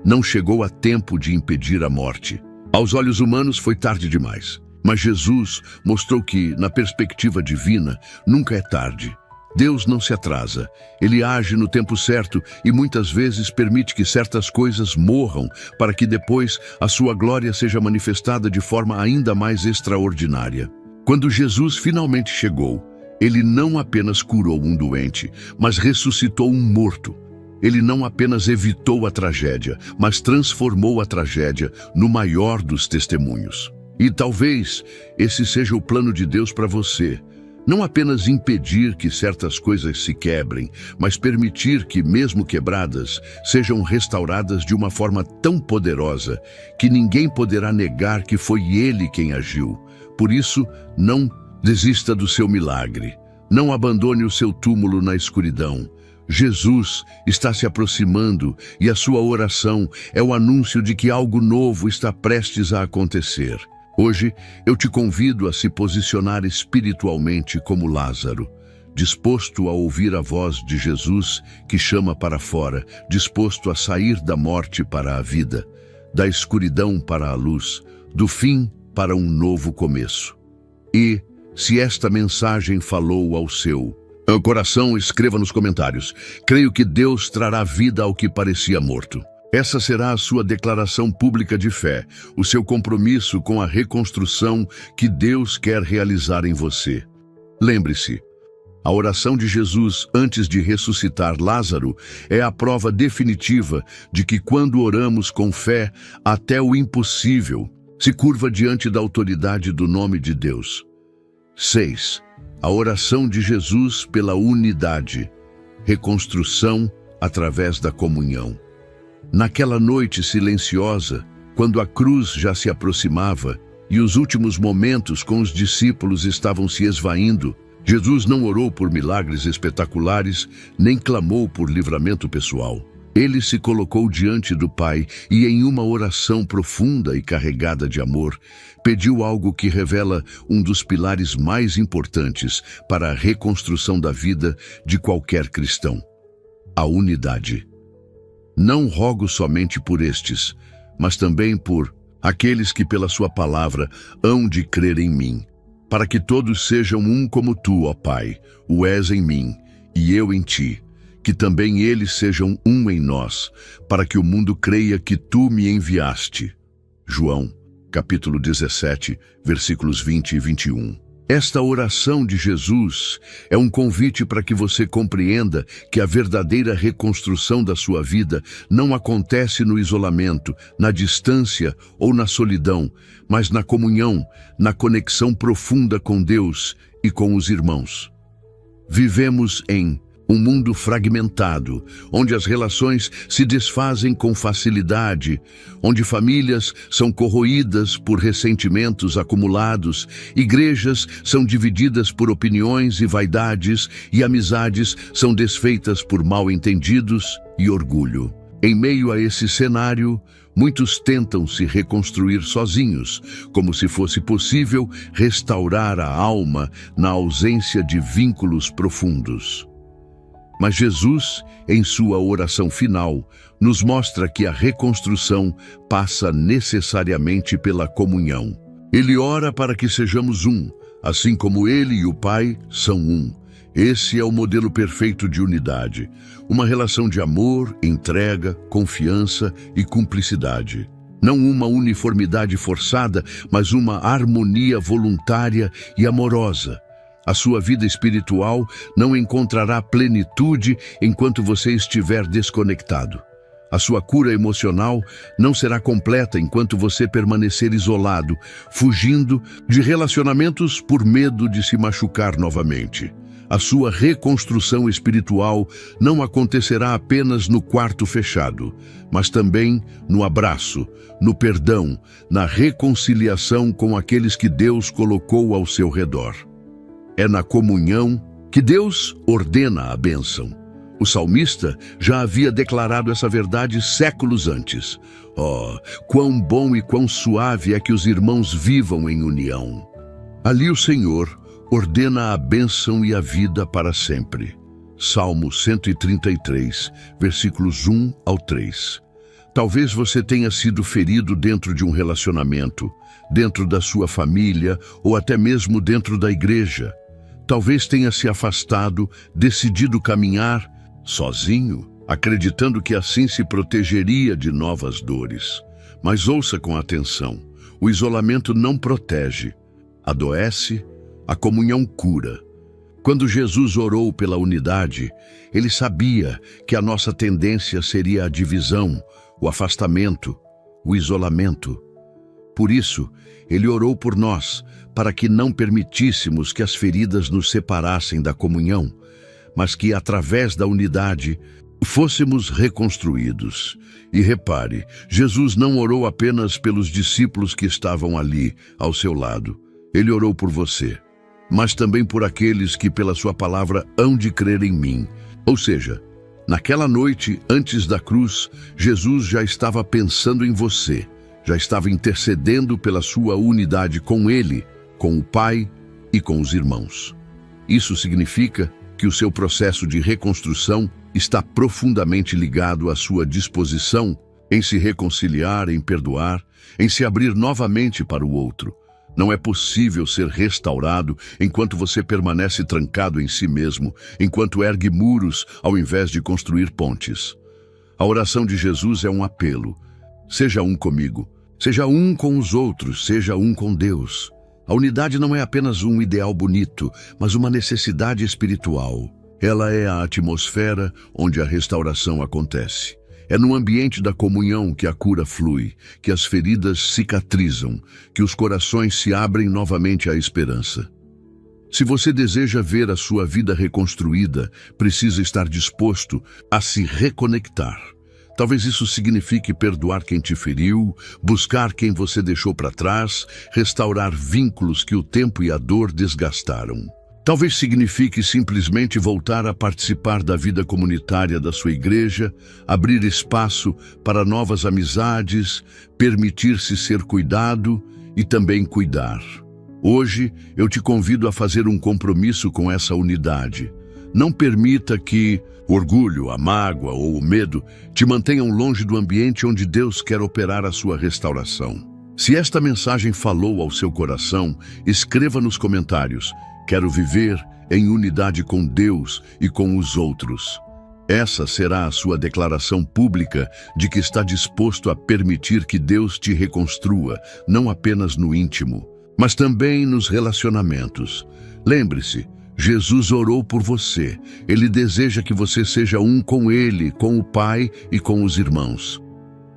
Não chegou a tempo de impedir a morte. Aos olhos humanos foi tarde demais. Mas Jesus mostrou que, na perspectiva divina, nunca é tarde. Deus não se atrasa, Ele age no tempo certo e muitas vezes permite que certas coisas morram para que depois a sua glória seja manifestada de forma ainda mais extraordinária. Quando Jesus finalmente chegou, Ele não apenas curou um doente, mas ressuscitou um morto. Ele não apenas evitou a tragédia, mas transformou a tragédia no maior dos testemunhos. E talvez esse seja o plano de Deus para você. Não apenas impedir que certas coisas se quebrem, mas permitir que, mesmo quebradas, sejam restauradas de uma forma tão poderosa que ninguém poderá negar que foi Ele quem agiu. Por isso, não desista do seu milagre. Não abandone o seu túmulo na escuridão. Jesus está se aproximando e a sua oração é o anúncio de que algo novo está prestes a acontecer. Hoje, eu te convido a se posicionar espiritualmente como Lázaro, disposto a ouvir a voz de Jesus que chama para fora, disposto a sair da morte para a vida, da escuridão para a luz, do fim para um novo começo. E, se esta mensagem falou ao seu coração, escreva nos comentários: creio que Deus trará vida ao que parecia morto. Essa será a sua declaração pública de fé, o seu compromisso com a reconstrução que Deus quer realizar em você. Lembre-se, a oração de Jesus antes de ressuscitar Lázaro é a prova definitiva de que quando oramos com fé, até o impossível se curva diante da autoridade do nome de Deus. 6. A oração de Jesus pela unidade, reconstrução através da comunhão. Naquela noite silenciosa, quando a cruz já se aproximava e os últimos momentos com os discípulos estavam se esvaindo, Jesus não orou por milagres espetaculares, nem clamou por livramento pessoal. Ele se colocou diante do Pai e, em uma oração profunda e carregada de amor, pediu algo que revela um dos pilares mais importantes para a reconstrução da vida de qualquer cristão: a unidade. Não rogo somente por estes, mas também por aqueles que pela sua palavra hão de crer em mim, para que todos sejam um como tu, ó Pai, o és em mim e eu em ti, que também eles sejam um em nós, para que o mundo creia que tu me enviaste. João, capítulo 17, versículos 20 e 21. Esta oração de Jesus é um convite para que você compreenda que a verdadeira reconstrução da sua vida não acontece no isolamento, na distância ou na solidão, mas na comunhão, na conexão profunda com Deus e com os irmãos. Vivemos em um mundo fragmentado, onde as relações se desfazem com facilidade, onde famílias são corroídas por ressentimentos acumulados, igrejas são divididas por opiniões e vaidades, e amizades são desfeitas por mal-entendidos e orgulho. Em meio a esse cenário, muitos tentam se reconstruir sozinhos, como se fosse possível restaurar a alma na ausência de vínculos profundos. Mas Jesus, em sua oração final, nos mostra que a reconstrução passa necessariamente pela comunhão. Ele ora para que sejamos um, assim como Ele e o Pai são um. Esse é o modelo perfeito de unidade, uma relação de amor, entrega, confiança e cumplicidade. Não uma uniformidade forçada, mas uma harmonia voluntária e amorosa. A sua vida espiritual não encontrará plenitude enquanto você estiver desconectado. A sua cura emocional não será completa enquanto você permanecer isolado, fugindo de relacionamentos por medo de se machucar novamente. A sua reconstrução espiritual não acontecerá apenas no quarto fechado, mas também no abraço, no perdão, na reconciliação com aqueles que Deus colocou ao seu redor. É na comunhão que Deus ordena a bênção. O salmista já havia declarado essa verdade séculos antes. Oh, quão bom e quão suave é que os irmãos vivam em união. Ali o Senhor ordena a bênção e a vida para sempre. Salmo 133, versículos 1 ao 3. Talvez você tenha sido ferido dentro de um relacionamento, dentro da sua família ou até mesmo dentro da igreja. Talvez tenha se afastado, decidido caminhar sozinho, acreditando que assim se protegeria de novas dores. Mas ouça com atenção: o isolamento não protege, adoece, a comunhão cura. Quando Jesus orou pela unidade, ele sabia que a nossa tendência seria a divisão, o afastamento, o isolamento. Por isso, ele orou por nós, para que não permitíssemos que as feridas nos separassem da comunhão, mas que, através da unidade, fôssemos reconstruídos. E repare, Jesus não orou apenas pelos discípulos que estavam ali, ao seu lado. Ele orou por você, mas também por aqueles que, pela sua palavra, hão de crer em mim. Ou seja, naquela noite, antes da cruz, Jesus já estava pensando em você, já estava intercedendo pela sua unidade com Ele, com o Pai e com os irmãos. Isso significa que o seu processo de reconstrução está profundamente ligado à sua disposição em se reconciliar, em perdoar, em se abrir novamente para o outro. Não é possível ser restaurado enquanto você permanece trancado em si mesmo, enquanto ergue muros ao invés de construir pontes. A oração de Jesus é um apelo. Seja um comigo, seja um com os outros, seja um com Deus. A unidade não é apenas um ideal bonito, mas uma necessidade espiritual. Ela é a atmosfera onde a restauração acontece. É no ambiente da comunhão que a cura flui, que as feridas cicatrizam, que os corações se abrem novamente à esperança. Se você deseja ver a sua vida reconstruída, precisa estar disposto a se reconectar. Talvez isso signifique perdoar quem te feriu, buscar quem você deixou para trás, restaurar vínculos que o tempo e a dor desgastaram. Talvez signifique simplesmente voltar a participar da vida comunitária da sua igreja, abrir espaço para novas amizades, permitir-se ser cuidado e também cuidar. Hoje, eu te convido a fazer um compromisso com essa unidade. Não permita que o orgulho, a mágoa ou o medo te mantenham longe do ambiente onde Deus quer operar a sua restauração. Se esta mensagem falou ao seu coração, escreva nos comentários: quero viver em unidade com Deus e com os outros. Essa será a sua declaração pública de que está disposto a permitir que Deus te reconstrua, não apenas no íntimo, mas também nos relacionamentos. Lembre-se, Jesus orou por você. Ele deseja que você seja um com Ele, com o Pai e com os irmãos.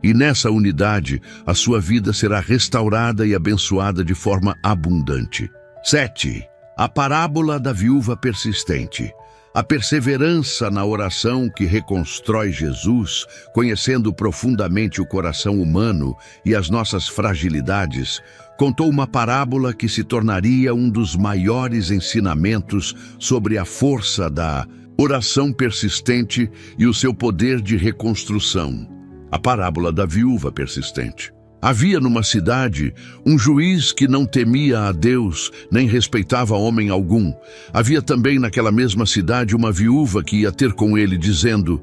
E nessa unidade, a sua vida será restaurada e abençoada de forma abundante. 7. A parábola da viúva persistente. A perseverança na oração que reconstrói Jesus, conhecendo profundamente o coração humano e as nossas fragilidades, contou uma parábola que se tornaria um dos maiores ensinamentos sobre a força da oração persistente e o seu poder de reconstrução. A parábola da viúva persistente. Havia numa cidade um juiz que não temia a Deus, nem respeitava homem algum. Havia também naquela mesma cidade uma viúva que ia ter com ele, dizendo: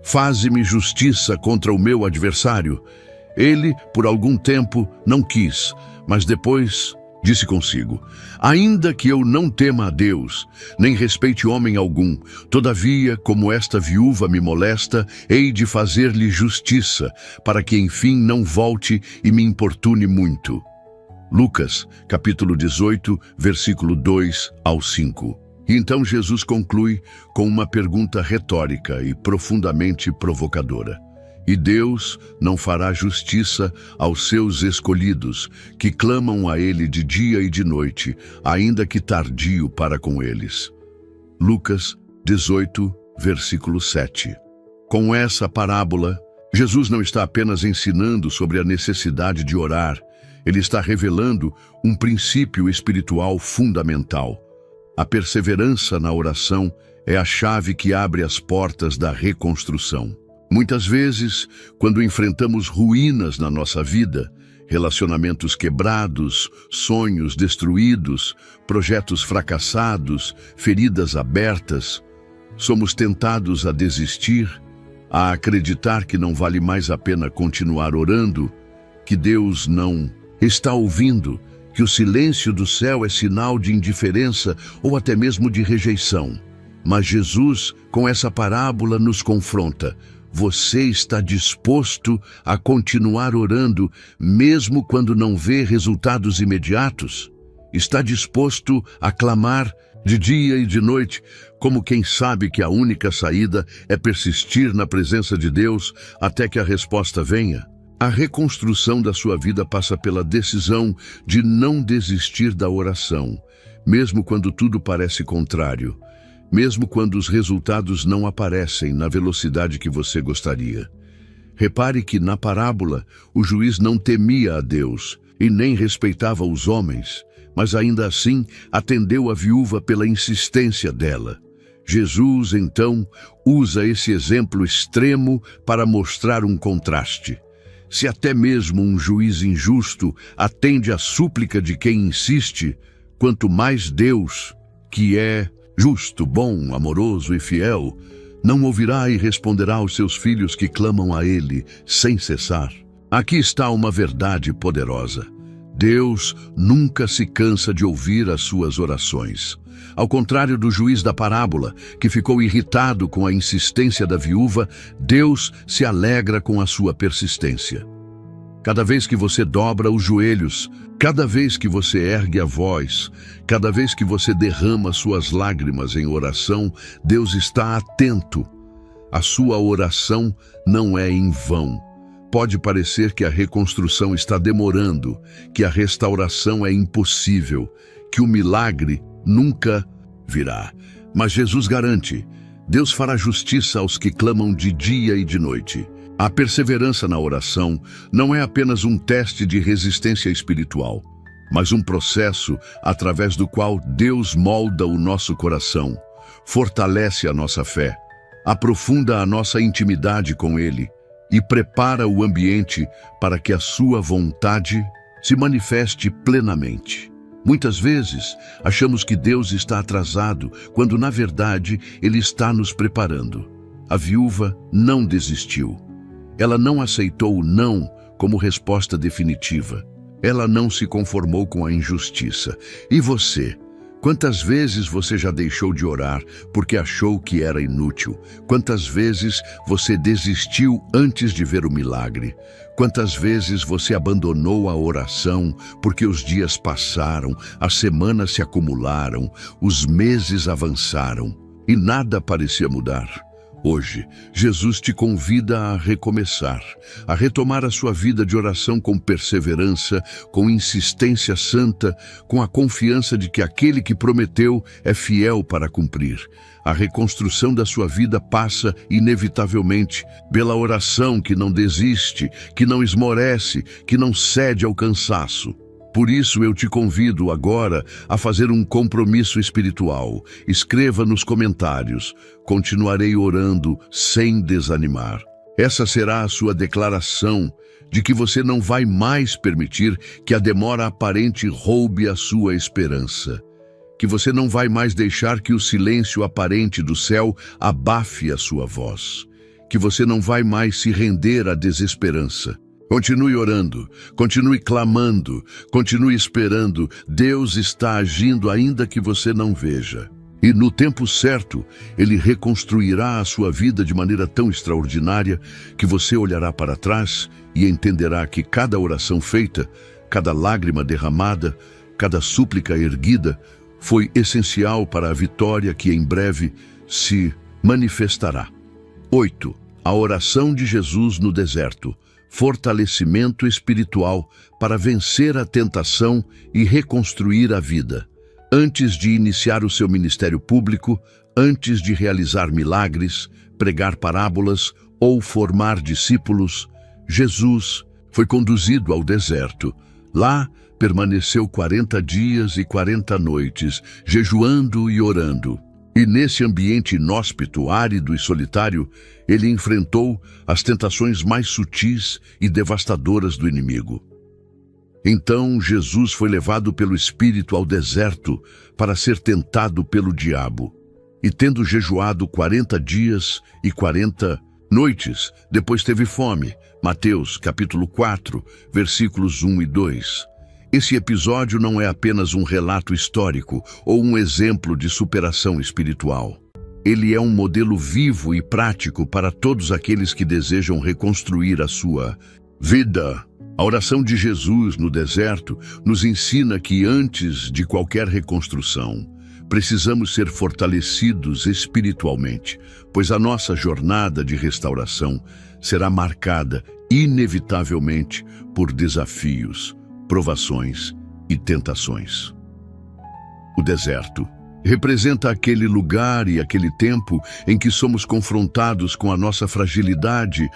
faze-me justiça contra o meu adversário. Ele, por algum tempo, não quis, mas depois disse consigo: ainda que eu não tema a Deus, nem respeite homem algum, todavia, como esta viúva me molesta, hei de fazer-lhe justiça, para que enfim não volte e me importune muito. Lucas, capítulo 18, versículo 2 ao 5. E então Jesus conclui com uma pergunta retórica e profundamente provocadora. E Deus não fará justiça aos seus escolhidos, que clamam a Ele de dia e de noite, ainda que tardio para com eles. Lucas 18, versículo 7. Com essa parábola, Jesus não está apenas ensinando sobre a necessidade de orar, ele está revelando um princípio espiritual fundamental. A perseverança na oração é a chave que abre as portas da reconstrução. Muitas vezes, quando enfrentamos ruínas na nossa vida, relacionamentos quebrados, sonhos destruídos, projetos fracassados, feridas abertas, somos tentados a desistir, a acreditar que não vale mais a pena continuar orando, que Deus não está ouvindo, que o silêncio do céu é sinal de indiferença ou até mesmo de rejeição. Mas Jesus, com essa parábola, nos confronta. Você está disposto a continuar orando, mesmo quando não vê resultados imediatos? Está disposto a clamar de dia e de noite, como quem sabe que a única saída é persistir na presença de Deus até que a resposta venha? A reconstrução da sua vida passa pela decisão de não desistir da oração, mesmo quando tudo parece contrário. Mesmo quando os resultados não aparecem na velocidade que você gostaria. Repare que, na parábola, o juiz não temia a Deus e nem respeitava os homens, mas ainda assim atendeu a viúva pela insistência dela. Jesus, então, usa esse exemplo extremo para mostrar um contraste. Se até mesmo um juiz injusto atende à súplica de quem insiste, quanto mais Deus, que é justo, bom, amoroso e fiel, não ouvirá e responderá aos seus filhos que clamam a Ele sem cessar. Aqui está uma verdade poderosa. Deus nunca se cansa de ouvir as suas orações. Ao contrário do juiz da parábola, que ficou irritado com a insistência da viúva, Deus se alegra com a sua persistência. Cada vez que você dobra os joelhos, cada vez que você ergue a voz, cada vez que você derrama suas lágrimas em oração, Deus está atento. A sua oração não é em vão. Pode parecer que a reconstrução está demorando, que a restauração é impossível, que o milagre nunca virá. Mas Jesus garante: Deus fará justiça aos que clamam de dia e de noite. A perseverança na oração não é apenas um teste de resistência espiritual, mas um processo através do qual Deus molda o nosso coração, fortalece a nossa fé, aprofunda a nossa intimidade com Ele e prepara o ambiente para que a sua vontade se manifeste plenamente. Muitas vezes, achamos que Deus está atrasado, quando, na verdade, Ele está nos preparando. A viúva não desistiu. Ela não aceitou o não como resposta definitiva. Ela não se conformou com a injustiça. E você? Quantas vezes você já deixou de orar porque achou que era inútil? Quantas vezes você desistiu antes de ver o milagre? Quantas vezes você abandonou a oração porque os dias passaram, as semanas se acumularam, os meses avançaram e nada parecia mudar? Hoje, Jesus te convida a recomeçar, a retomar a sua vida de oração com perseverança, com insistência santa, com a confiança de que aquele que prometeu é fiel para cumprir. A reconstrução da sua vida passa, inevitavelmente, pela oração que não desiste, que não esmorece, que não cede ao cansaço. Por isso eu te convido agora a fazer um compromisso espiritual. Escreva nos comentários: continuarei orando sem desanimar. Essa será a sua declaração de que você não vai mais permitir que a demora aparente roube a sua esperança. Que você não vai mais deixar que o silêncio aparente do céu abafe a sua voz. Que você não vai mais se render à desesperança. Continue orando, continue clamando, continue esperando. Deus está agindo ainda que você não veja. E no tempo certo, Ele reconstruirá a sua vida de maneira tão extraordinária que você olhará para trás e entenderá que cada oração feita, cada lágrima derramada, cada súplica erguida foi essencial para a vitória que em breve se manifestará. 8. A oração de Jesus no deserto. Fortalecimento espiritual para vencer a tentação e reconstruir a vida. Antes de iniciar o seu ministério público, antes de realizar milagres, pregar parábolas ou formar discípulos, Jesus foi conduzido ao deserto. Lá, permaneceu 40 dias e 40 noites, jejuando e orando. E nesse ambiente inóspito, árido e solitário, ele enfrentou as tentações mais sutis e devastadoras do inimigo. Então Jesus foi levado pelo Espírito ao deserto para ser tentado pelo diabo. E tendo jejuado 40 dias e 40 noites, depois teve fome. Mateus capítulo 4, versículos 1 e 2. Esse episódio não é apenas um relato histórico ou um exemplo de superação espiritual. Ele é um modelo vivo e prático para todos aqueles que desejam reconstruir a sua vida. A oração de Jesus no deserto nos ensina que antes de qualquer reconstrução, precisamos ser fortalecidos espiritualmente, pois a nossa jornada de restauração será marcada inevitavelmente por desafios, provações e tentações. O deserto representa aquele lugar e aquele tempo em que somos confrontados com a nossa fragilidade,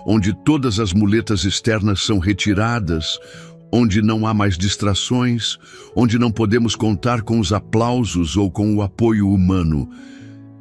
onde todas as muletas externas são retiradas, onde não há mais distrações, onde não podemos contar com os aplausos ou com o apoio humano.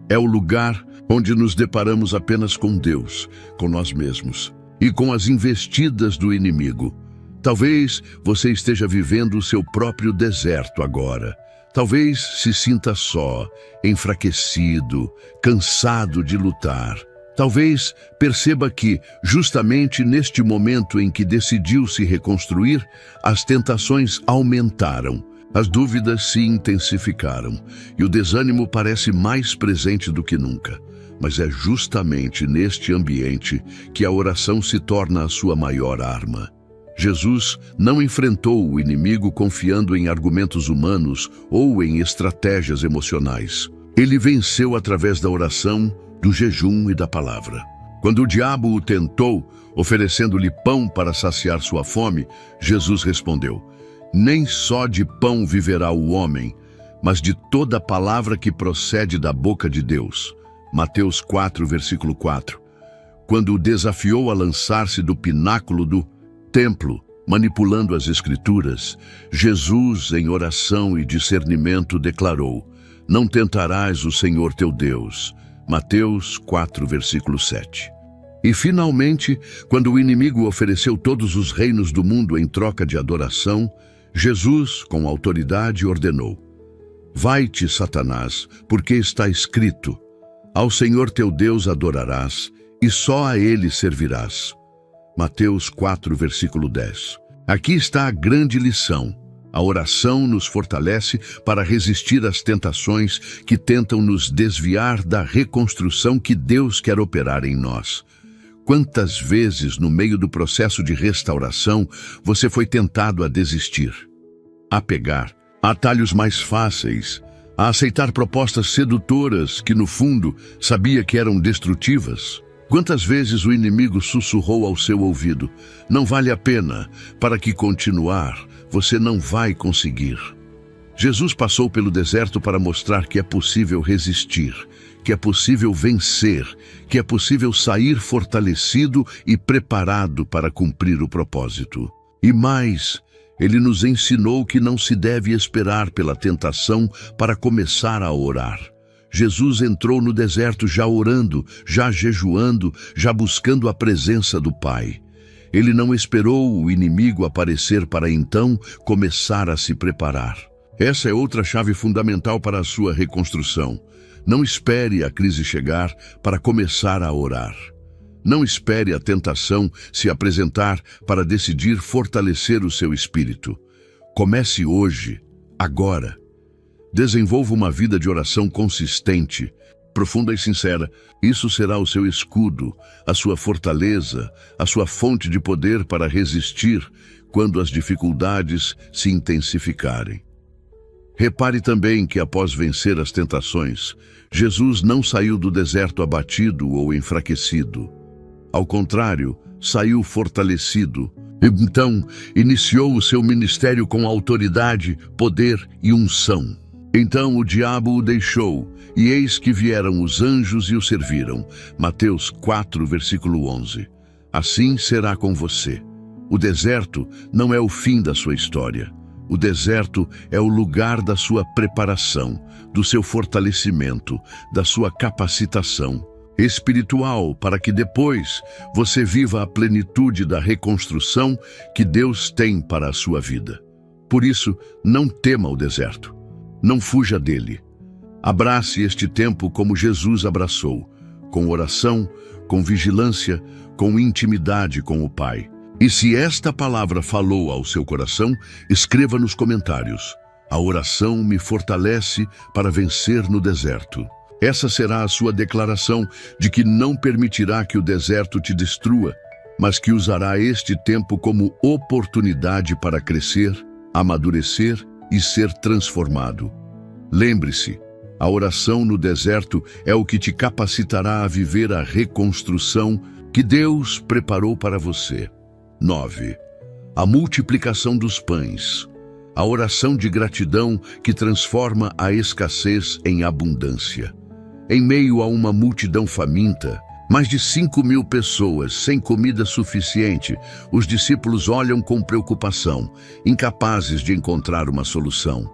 É o lugar onde nos deparamos apenas com Deus, com nós mesmos e com as investidas do inimigo. Talvez você esteja vivendo o seu próprio deserto agora. Talvez se sinta só, enfraquecido, cansado de lutar. Talvez perceba que, justamente neste momento em que decidiu se reconstruir, as tentações aumentaram, as dúvidas se intensificaram e o desânimo parece mais presente do que nunca. Mas é justamente neste ambiente que a oração se torna a sua maior arma. Jesus não enfrentou o inimigo confiando em argumentos humanos ou em estratégias emocionais. Ele venceu através da oração, do jejum e da palavra. Quando o diabo o tentou, oferecendo-lhe pão para saciar sua fome, Jesus respondeu: "Nem só de pão viverá o homem, mas de toda palavra que procede da boca de Deus. Mateus 4, versículo 4. Quando o desafiou a lançar-se do pináculo do templo, manipulando as Escrituras, Jesus, em oração e discernimento, declarou: não tentarás o Senhor teu Deus. Mateus 4, versículo 7. E finalmente, quando o inimigo ofereceu todos os reinos do mundo em troca de adoração, Jesus, com autoridade, ordenou: vai-te, Satanás, porque está escrito: ao Senhor teu Deus adorarás, e só a Ele servirás. Mateus 4, versículo 10. Aqui está a grande lição. A oração nos fortalece para resistir às tentações que tentam nos desviar da reconstrução que Deus quer operar em nós. Quantas vezes, no meio do processo de restauração, você foi tentado a desistir, a pegar atalhos mais fáceis, a aceitar propostas sedutoras que, no fundo, sabia que eram destrutivas? Quantas vezes o inimigo sussurrou ao seu ouvido: não vale a pena, para que continuar, você não vai conseguir. Jesus passou pelo deserto para mostrar que é possível resistir, que é possível vencer, que é possível sair fortalecido e preparado para cumprir o propósito. E mais, ele nos ensinou que não se deve esperar pela tentação para começar a orar. Jesus entrou no deserto já orando, já jejuando, já buscando a presença do Pai. Ele não esperou o inimigo aparecer para então começar a se preparar. Essa é outra chave fundamental para a sua reconstrução. Não espere a crise chegar para começar a orar. Não espere a tentação se apresentar para decidir fortalecer o seu espírito. Comece hoje, agora. Desenvolva uma vida de oração consistente, profunda e sincera. Isso será o seu escudo, a sua fortaleza, a sua fonte de poder para resistir quando as dificuldades se intensificarem. Repare também que, após vencer as tentações, Jesus não saiu do deserto abatido ou enfraquecido. Ao contrário, saiu fortalecido. Então, iniciou o seu ministério com autoridade, poder e unção. Então o diabo o deixou, e eis que vieram os anjos e o serviram. Mateus 4, versículo 11. Assim será com você. O deserto não é o fim da sua história. O deserto é o lugar da sua preparação, do seu fortalecimento, da sua capacitação espiritual, para que depois você viva a plenitude da reconstrução que Deus tem para a sua vida. Por isso, não tema o deserto. Não fuja dele. Abrace este tempo como Jesus abraçou, com oração, com vigilância, com intimidade com o Pai. E se esta palavra falou ao seu coração, escreva nos comentários: a oração me fortalece para vencer no deserto. Essa será a sua declaração de que não permitirá que o deserto te destrua, mas que usará este tempo como oportunidade para crescer, amadurecer e ser transformado. Lembre-se, a oração no deserto é o que te capacitará a viver a reconstrução que Deus preparou para você. 9. A multiplicação dos pães. A oração de gratidão que transforma a escassez em abundância. Em meio a uma multidão faminta, mais de 5.000 pessoas sem comida suficiente, os discípulos olham com preocupação, incapazes de encontrar uma solução.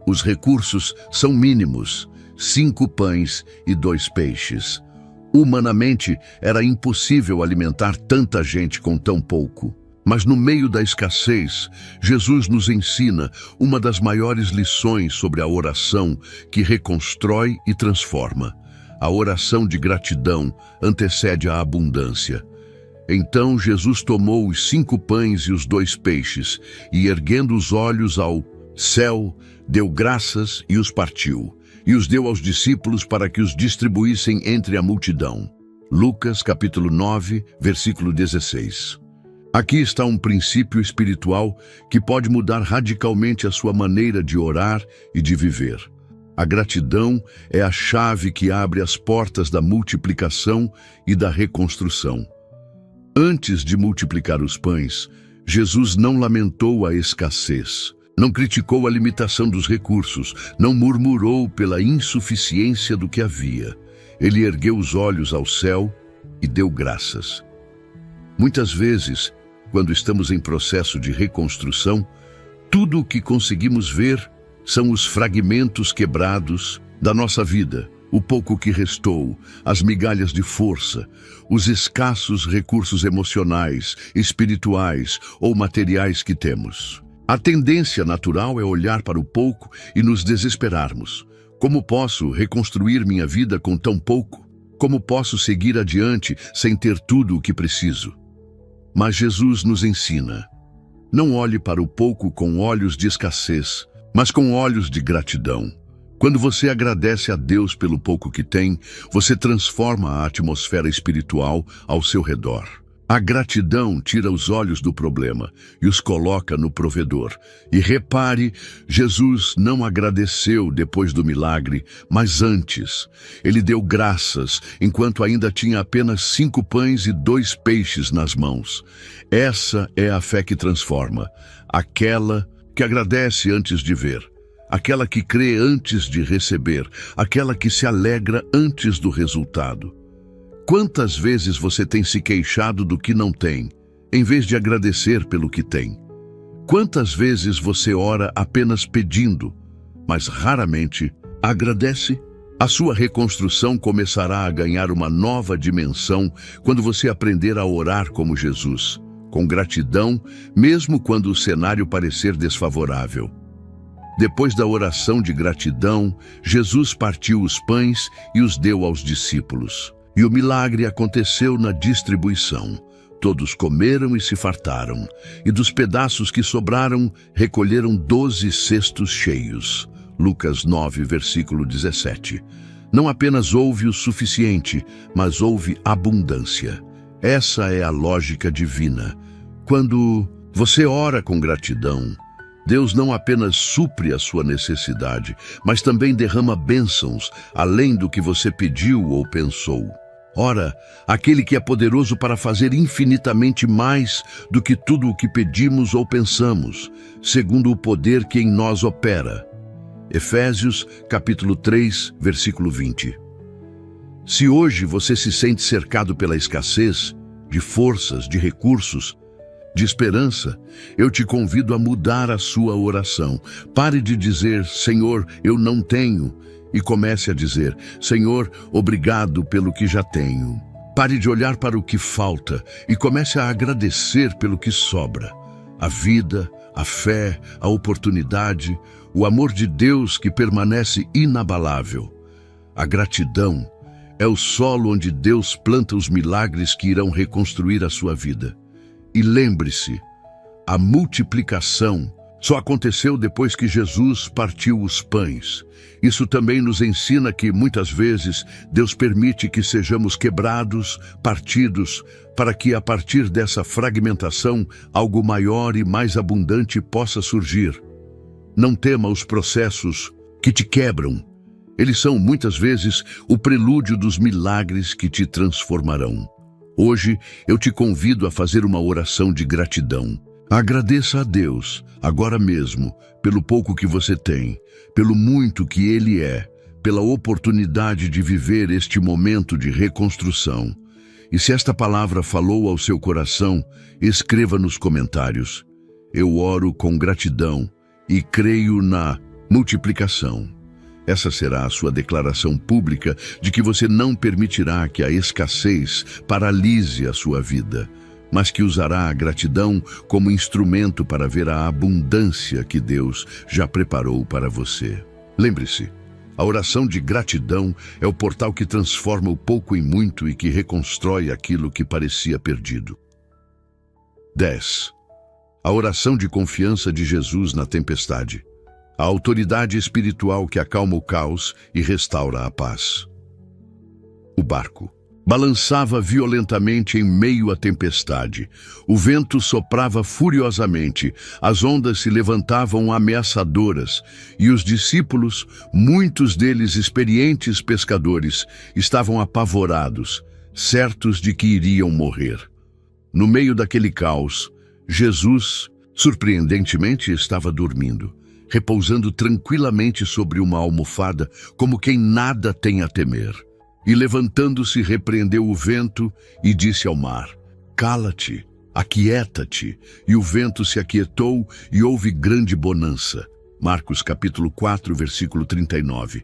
Os recursos são mínimos: 5 pães e 2 peixes. Humanamente, era impossível alimentar tanta gente com tão pouco. Mas no meio da escassez, Jesus nos ensina uma das maiores lições sobre a oração que reconstrói e transforma. A oração de gratidão antecede a abundância. Então Jesus tomou os 5 pães e os 2 peixes e, erguendo os olhos ao céu, deu graças e os partiu, e os deu aos discípulos para que os distribuíssem entre a multidão. Lucas capítulo 9, versículo 16. Aqui está um princípio espiritual que pode mudar radicalmente a sua maneira de orar e de viver. A gratidão é a chave que abre as portas da multiplicação e da reconstrução. Antes de multiplicar os pães, Jesus não lamentou a escassez. Não criticou a limitação dos recursos, não murmurou pela insuficiência do que havia. Ele ergueu os olhos ao céu e deu graças. Muitas vezes, quando estamos em processo de reconstrução, tudo o que conseguimos ver são os fragmentos quebrados da nossa vida, o pouco que restou, as migalhas de força, os escassos recursos emocionais, espirituais ou materiais que temos. A tendência natural é olhar para o pouco e nos desesperarmos. Como posso reconstruir minha vida com tão pouco? Como posso seguir adiante sem ter tudo o que preciso? Mas Jesus nos ensina: não olhe para o pouco com olhos de escassez, mas com olhos de gratidão. Quando você agradece a Deus pelo pouco que tem, você transforma a atmosfera espiritual ao seu redor. A gratidão tira os olhos do problema e os coloca no provedor. E repare, Jesus não agradeceu depois do milagre, mas antes. Ele deu graças enquanto ainda tinha apenas 5 pães e 2 peixes nas mãos. Essa é a fé que transforma, aquela que agradece antes de ver, aquela que crê antes de receber, aquela que se alegra antes do resultado. Quantas vezes você tem se queixado do que não tem, em vez de agradecer pelo que tem? Quantas vezes você ora apenas pedindo, mas raramente agradece? A sua reconstrução começará a ganhar uma nova dimensão quando você aprender a orar como Jesus, com gratidão, mesmo quando o cenário parecer desfavorável. Depois da oração de gratidão, Jesus partiu os pães e os deu aos discípulos. E o milagre aconteceu na distribuição. Todos comeram e se fartaram, e dos pedaços que sobraram, recolheram 12 cestos cheios. Lucas 9, versículo 17. Não apenas houve o suficiente, mas houve abundância. Essa é a lógica divina. Quando você ora com gratidão, Deus não apenas supre a sua necessidade, mas também derrama bênçãos, além do que você pediu ou pensou. Ora, aquele que é poderoso para fazer infinitamente mais do que tudo o que pedimos ou pensamos, segundo o poder que em nós opera. Efésios, capítulo 3, versículo 20. Se hoje você se sente cercado pela escassez, de forças, de recursos, de esperança, eu te convido a mudar a sua oração. Pare de dizer, Senhor, eu não tenho, e comece a dizer, Senhor, obrigado pelo que já tenho. Pare de olhar para o que falta e comece a agradecer pelo que sobra. A vida, a fé, a oportunidade, o amor de Deus que permanece inabalável. A gratidão é o solo onde Deus planta os milagres que irão reconstruir a sua vida. E lembre-se, a multiplicação só aconteceu depois que Jesus partiu os pães. Isso também nos ensina que, muitas vezes, Deus permite que sejamos quebrados, partidos, para que, a partir dessa fragmentação, algo maior e mais abundante possa surgir. Não tema os processos que te quebram. Eles são, muitas vezes, o prelúdio dos milagres que te transformarão. Hoje, eu te convido a fazer uma oração de gratidão. Agradeça a Deus, agora mesmo, pelo pouco que você tem, pelo muito que Ele é, pela oportunidade de viver este momento de reconstrução. E se esta palavra falou ao seu coração, escreva nos comentários. Eu oro com gratidão e creio na multiplicação. Essa será a sua declaração pública de que você não permitirá que a escassez paralise a sua vida, mas que usará a gratidão como instrumento para ver a abundância que Deus já preparou para você. Lembre-se, a oração de gratidão é o portal que transforma o pouco em muito e que reconstrói aquilo que parecia perdido. 10. A oração de confiança de Jesus na tempestade. A autoridade espiritual que acalma o caos e restaura a paz. O barco balançava violentamente em meio à tempestade. O vento soprava furiosamente, as ondas se levantavam ameaçadoras, e os discípulos, muitos deles experientes pescadores, estavam apavorados, certos de que iriam morrer. No meio daquele caos, Jesus Surpreendentemente, estava dormindo, repousando tranquilamente sobre uma almofada, como quem nada tem a temer. E levantando-se, repreendeu o vento e disse ao mar: "Cala-te, aquieta-te." E o vento se aquietou e houve grande bonança. Marcos capítulo 4, versículo 39.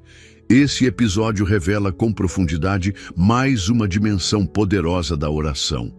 Esse episódio revela com profundidade mais uma dimensão poderosa da oração.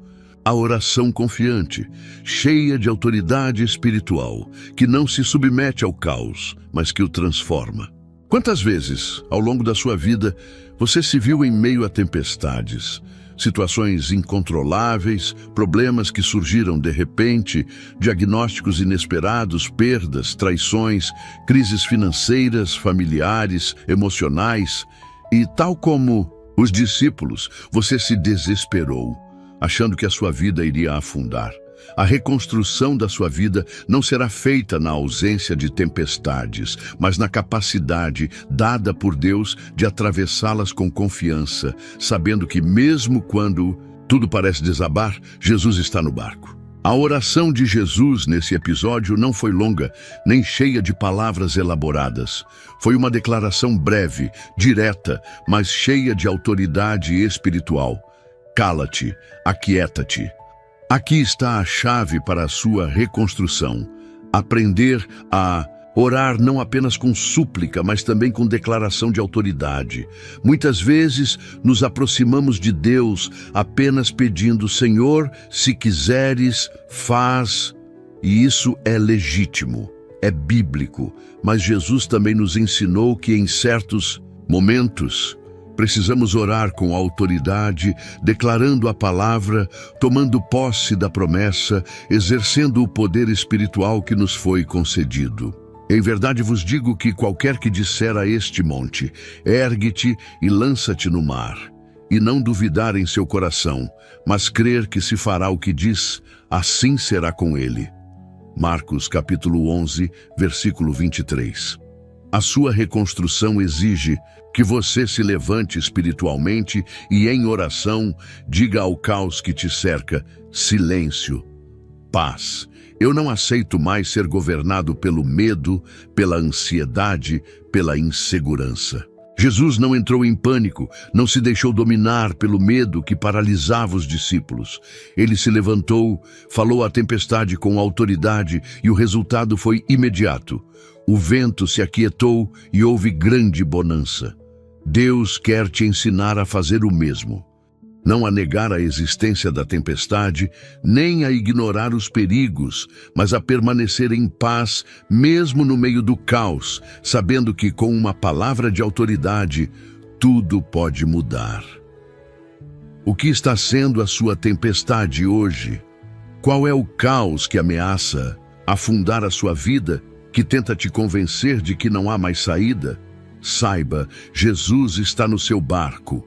A oração confiante, cheia de autoridade espiritual, que não se submete ao caos, mas que o transforma. Quantas vezes, ao longo da sua vida, você se viu em meio a tempestades, situações incontroláveis, problemas que surgiram de repente, diagnósticos inesperados, perdas, traições, crises financeiras, familiares, emocionais, e tal como os discípulos, você se desesperou, achando que a sua vida iria afundar. A reconstrução da sua vida não será feita na ausência de tempestades, mas na capacidade dada por Deus de atravessá-las com confiança, sabendo que mesmo quando tudo parece desabar, Jesus está no barco. A oração de Jesus nesse episódio não foi longa, nem cheia de palavras elaboradas. Foi uma declaração breve, direta, mas cheia de autoridade espiritual. Cala-te, aquieta-te. Aqui está a chave para a sua reconstrução. Aprender a orar não apenas com súplica, mas também com declaração de autoridade. Muitas vezes nos aproximamos de Deus apenas pedindo: "Senhor, se quiseres, faz." E isso é legítimo, é bíblico, mas Jesus também nos ensinou que em certos momentos precisamos orar com autoridade, declarando a palavra, tomando posse da promessa, exercendo o poder espiritual que nos foi concedido. Em verdade vos digo que qualquer que disser a este monte: "Ergue-te e lança-te no mar", e não duvidar em seu coração, mas crer que se fará o que diz, assim será com ele. Marcos capítulo 11, versículo 23. A sua reconstrução exige que você se levante espiritualmente e, em oração, diga ao caos que te cerca: "Silêncio, paz." Eu não aceito mais ser governado pelo medo, pela ansiedade, pela insegurança. Jesus não entrou em pânico, não se deixou dominar pelo medo que paralisava os discípulos. Ele se levantou, falou à tempestade com autoridade e o resultado foi imediato. O vento se aquietou e houve grande bonança. Deus quer te ensinar a fazer o mesmo. Não a negar a existência da tempestade, nem a ignorar os perigos, mas a permanecer em paz mesmo no meio do caos, sabendo que com uma palavra de autoridade, tudo pode mudar. O que está sendo a sua tempestade hoje? Qual é o caos que ameaça afundar a sua vida, que tenta te convencer de que não há mais saída? Saiba, Jesus está no seu barco.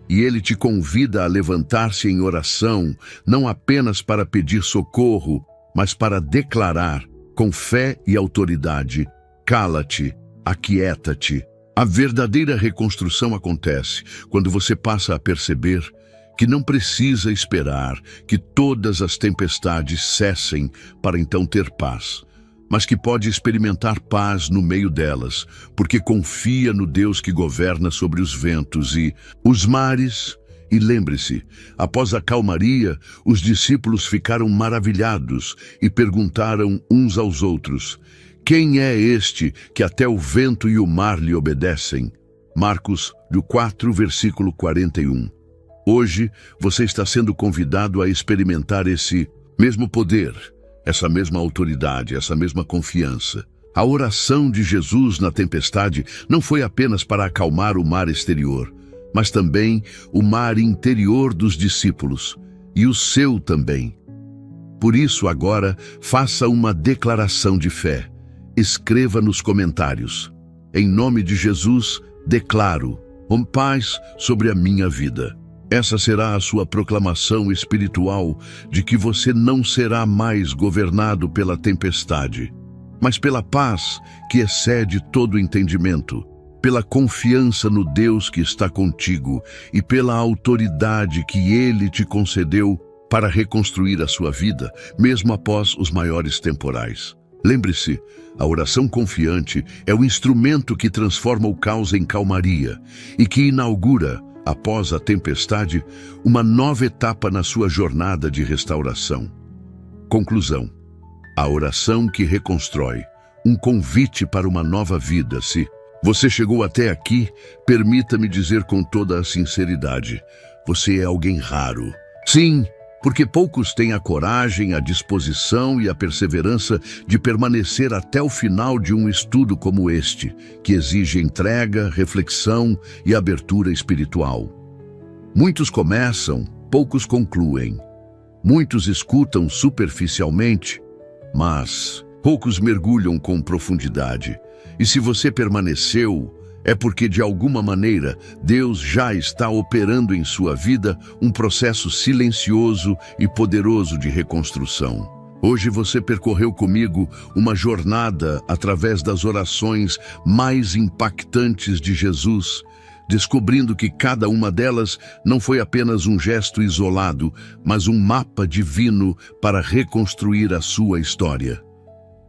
E Ele te convida a levantar-se em oração, não apenas para pedir socorro, mas para declarar, com fé e autoridade: "Cala-te, aquieta-te." A verdadeira reconstrução acontece quando você passa a perceber que não precisa esperar que todas as tempestades cessem para então ter paz, mas que pode experimentar paz no meio delas, porque confia no Deus que governa sobre os ventos e os mares. E lembre-se, após a calmaria, os discípulos ficaram maravilhados e perguntaram uns aos outros: "Quem é este que até o vento e o mar lhe obedecem?" Marcos 4, versículo 41. Hoje, você está sendo convidado a experimentar esse mesmo poder, essa mesma autoridade, essa mesma confiança. A oração de Jesus na tempestade não foi apenas para acalmar o mar exterior, mas também o mar interior dos discípulos, e o seu também. Por isso, agora, faça uma declaração de fé. Escreva nos comentários: "Em nome de Jesus, declaro paz sobre a minha vida." Essa será a sua proclamação espiritual de que você não será mais governado pela tempestade, mas pela paz que excede todo entendimento, pela confiança no Deus que está contigo e pela autoridade que Ele te concedeu para reconstruir a sua vida, mesmo após os maiores temporais. Lembre-se, a oração confiante é o instrumento que transforma o caos em calmaria e que inaugura, após a tempestade, uma nova etapa na sua jornada de restauração. Conclusão: a oração que reconstrói, um convite para uma nova vida. Se você chegou até aqui, permita-me dizer com toda a sinceridade, você é alguém raro. Sim, porque poucos têm a coragem, a disposição e a perseverança de permanecer até o final de um estudo como este, que exige entrega, reflexão e abertura espiritual. Muitos começam, poucos concluem. Muitos escutam superficialmente, mas poucos mergulham com profundidade. E se você permaneceu, é porque, de alguma maneira, Deus já está operando em sua vida um processo silencioso e poderoso de reconstrução. Hoje você percorreu comigo uma jornada através das orações mais impactantes de Jesus, descobrindo que cada uma delas não foi apenas um gesto isolado, mas um mapa divino para reconstruir a sua história.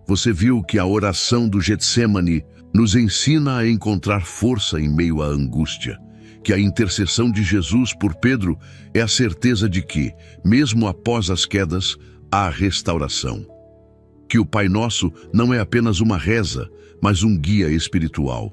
Você viu que a oração do Getsemane nos ensina a encontrar força em meio à angústia, que a intercessão de Jesus por Pedro é a certeza de que, mesmo após as quedas, há restauração. Que o Pai Nosso não é apenas uma reza, mas um guia espiritual.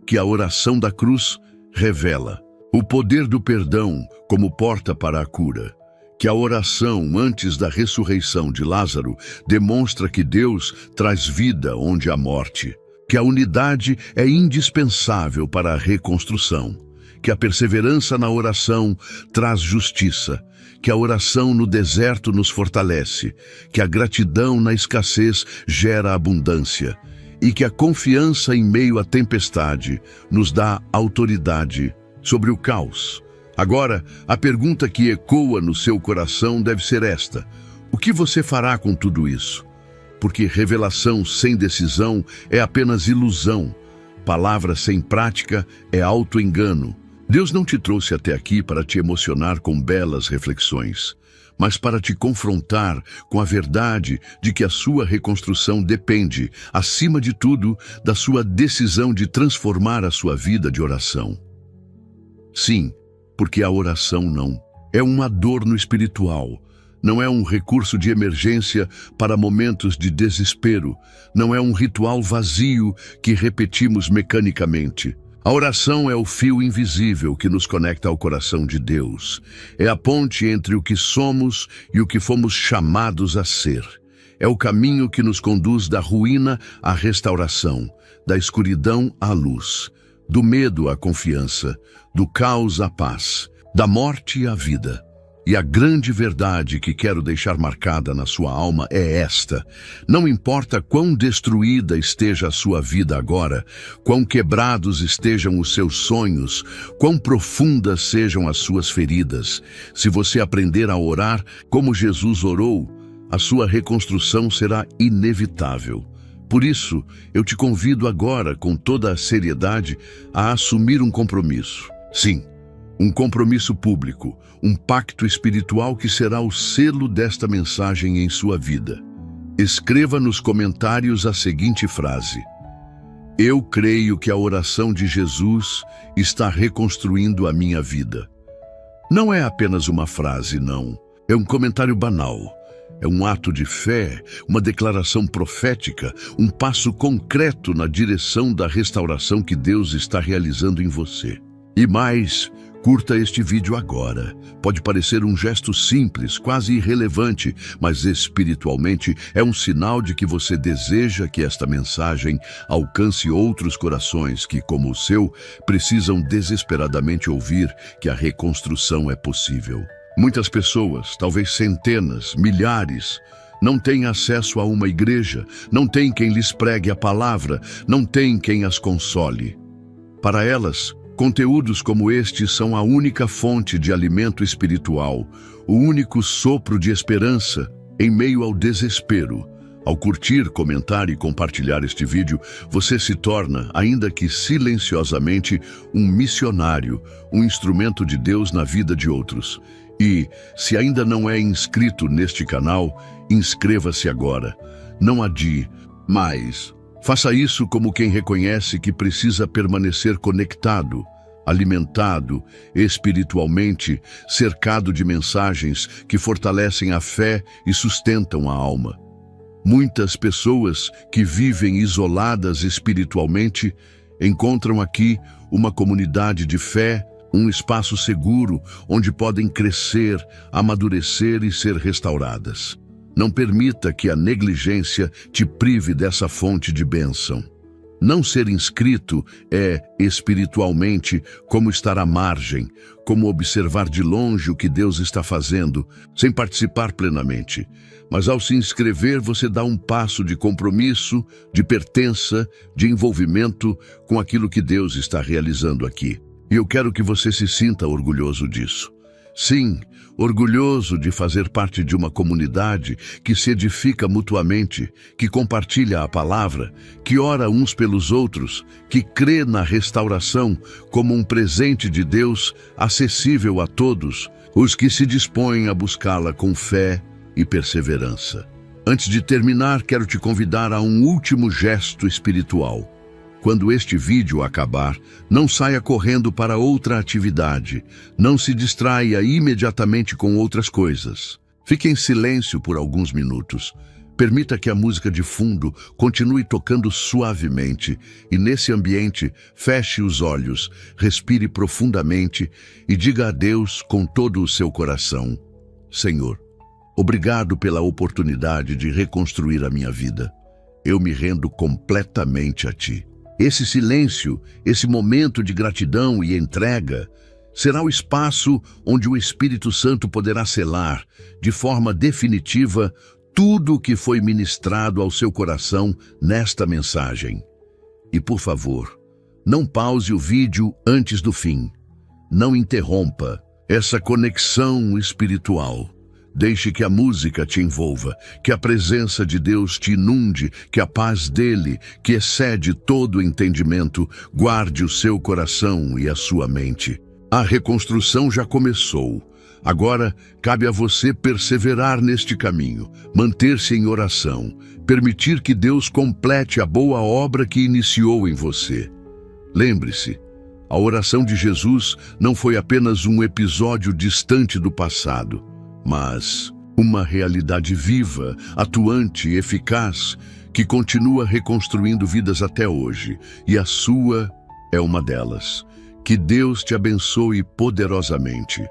Que a oração da cruz revela o poder do perdão como porta para a cura. Que a oração antes da ressurreição de Lázaro demonstra que Deus traz vida onde há morte. Que a unidade é indispensável para a reconstrução. Que a perseverança na oração traz justiça. Que a oração no deserto nos fortalece. Que a gratidão na escassez gera abundância. E que a confiança em meio à tempestade nos dá autoridade sobre o caos. Agora, a pergunta que ecoa no seu coração deve ser esta: o que você fará com tudo isso? Porque revelação sem decisão é apenas ilusão. Palavra sem prática é auto-engano. Deus não te trouxe até aqui para te emocionar com belas reflexões, mas para te confrontar com a verdade de que a sua reconstrução depende, acima de tudo, da sua decisão de transformar a sua vida de oração. Sim, porque a oração não é um adorno espiritual, não é um recurso de emergência para momentos de desespero, não é um ritual vazio que repetimos mecanicamente. A oração é o fio invisível que nos conecta ao coração de Deus. É a ponte entre o que somos e o que fomos chamados a ser. É o caminho que nos conduz da ruína à restauração, da escuridão à luz, do medo à confiança, do caos à paz, da morte à vida. E a grande verdade que quero deixar marcada na sua alma é esta: não importa quão destruída esteja a sua vida agora, quão quebrados estejam os seus sonhos, quão profundas sejam as suas feridas, se você aprender a orar como Jesus orou, a sua reconstrução será inevitável. Por isso, eu te convido agora, com toda a seriedade, a assumir um compromisso. Sim, um compromisso público, um pacto espiritual que será o selo desta mensagem em sua vida. Escreva nos comentários a seguinte frase: eu creio que a oração de Jesus está reconstruindo a minha vida. Não é apenas uma frase, não. É um comentário banal. É um ato de fé, uma declaração profética, um passo concreto na direção da restauração que Deus está realizando em você. E mais, curta este vídeo agora. Pode parecer um gesto simples, quase irrelevante, mas espiritualmente é um sinal de que você deseja que esta mensagem alcance outros corações que, como o seu, precisam desesperadamente ouvir que a reconstrução é possível. Muitas pessoas, talvez centenas, milhares, não têm acesso a uma igreja, não têm quem lhes pregue a palavra, não têm quem as console. Para elas, conteúdos como este são a única fonte de alimento espiritual, o único sopro de esperança em meio ao desespero. Ao curtir, comentar e compartilhar este vídeo, você se torna, ainda que silenciosamente, um missionário, um instrumento de Deus na vida de outros. E, se ainda não é inscrito neste canal, inscreva-se agora. Não adie, mas faça isso como quem reconhece que precisa permanecer conectado, alimentado espiritualmente, cercado de mensagens que fortalecem a fé e sustentam a alma. Muitas pessoas que vivem isoladas espiritualmente encontram aqui uma comunidade de fé, um espaço seguro onde podem crescer, amadurecer e ser restauradas. Não permita que a negligência te prive dessa fonte de bênção. Não ser inscrito é, espiritualmente, como estar à margem, como observar de longe o que Deus está fazendo, sem participar plenamente. Mas ao se inscrever, você dá um passo de compromisso, de pertença, de envolvimento com aquilo que Deus está realizando aqui. E eu quero que você se sinta orgulhoso disso. Sim, orgulhoso de fazer parte de uma comunidade que se edifica mutuamente, que compartilha a palavra, que ora uns pelos outros, que crê na restauração como um presente de Deus acessível a todos, os que se dispõem a buscá-la com fé e perseverança. Antes de terminar, quero te convidar a um último gesto espiritual. Quando este vídeo acabar, não saia correndo para outra atividade. Não se distraia imediatamente com outras coisas. Fique em silêncio por alguns minutos. Permita que a música de fundo continue tocando suavemente e, nesse ambiente, feche os olhos, respire profundamente e diga a Deus com todo o seu coração: Senhor, obrigado pela oportunidade de reconstruir a minha vida. Eu me rendo completamente a Ti. Esse silêncio, esse momento de gratidão e entrega, será o espaço onde o Espírito Santo poderá selar, de forma definitiva, tudo o que foi ministrado ao seu coração nesta mensagem. E, por favor, não pause o vídeo antes do fim. Não interrompa essa conexão espiritual. Deixe que a música te envolva, que a presença de Deus te inunde, que a paz dele, que excede todo entendimento, guarde o seu coração e a sua mente. A reconstrução já começou. Agora, cabe a você perseverar neste caminho, manter-se em oração, permitir que Deus complete a boa obra que iniciou em você. Lembre-se, a oração de Jesus não foi apenas um episódio distante do passado, mas uma realidade viva, atuante e eficaz, que continua reconstruindo vidas até hoje, e a sua é uma delas. Que Deus te abençoe poderosamente.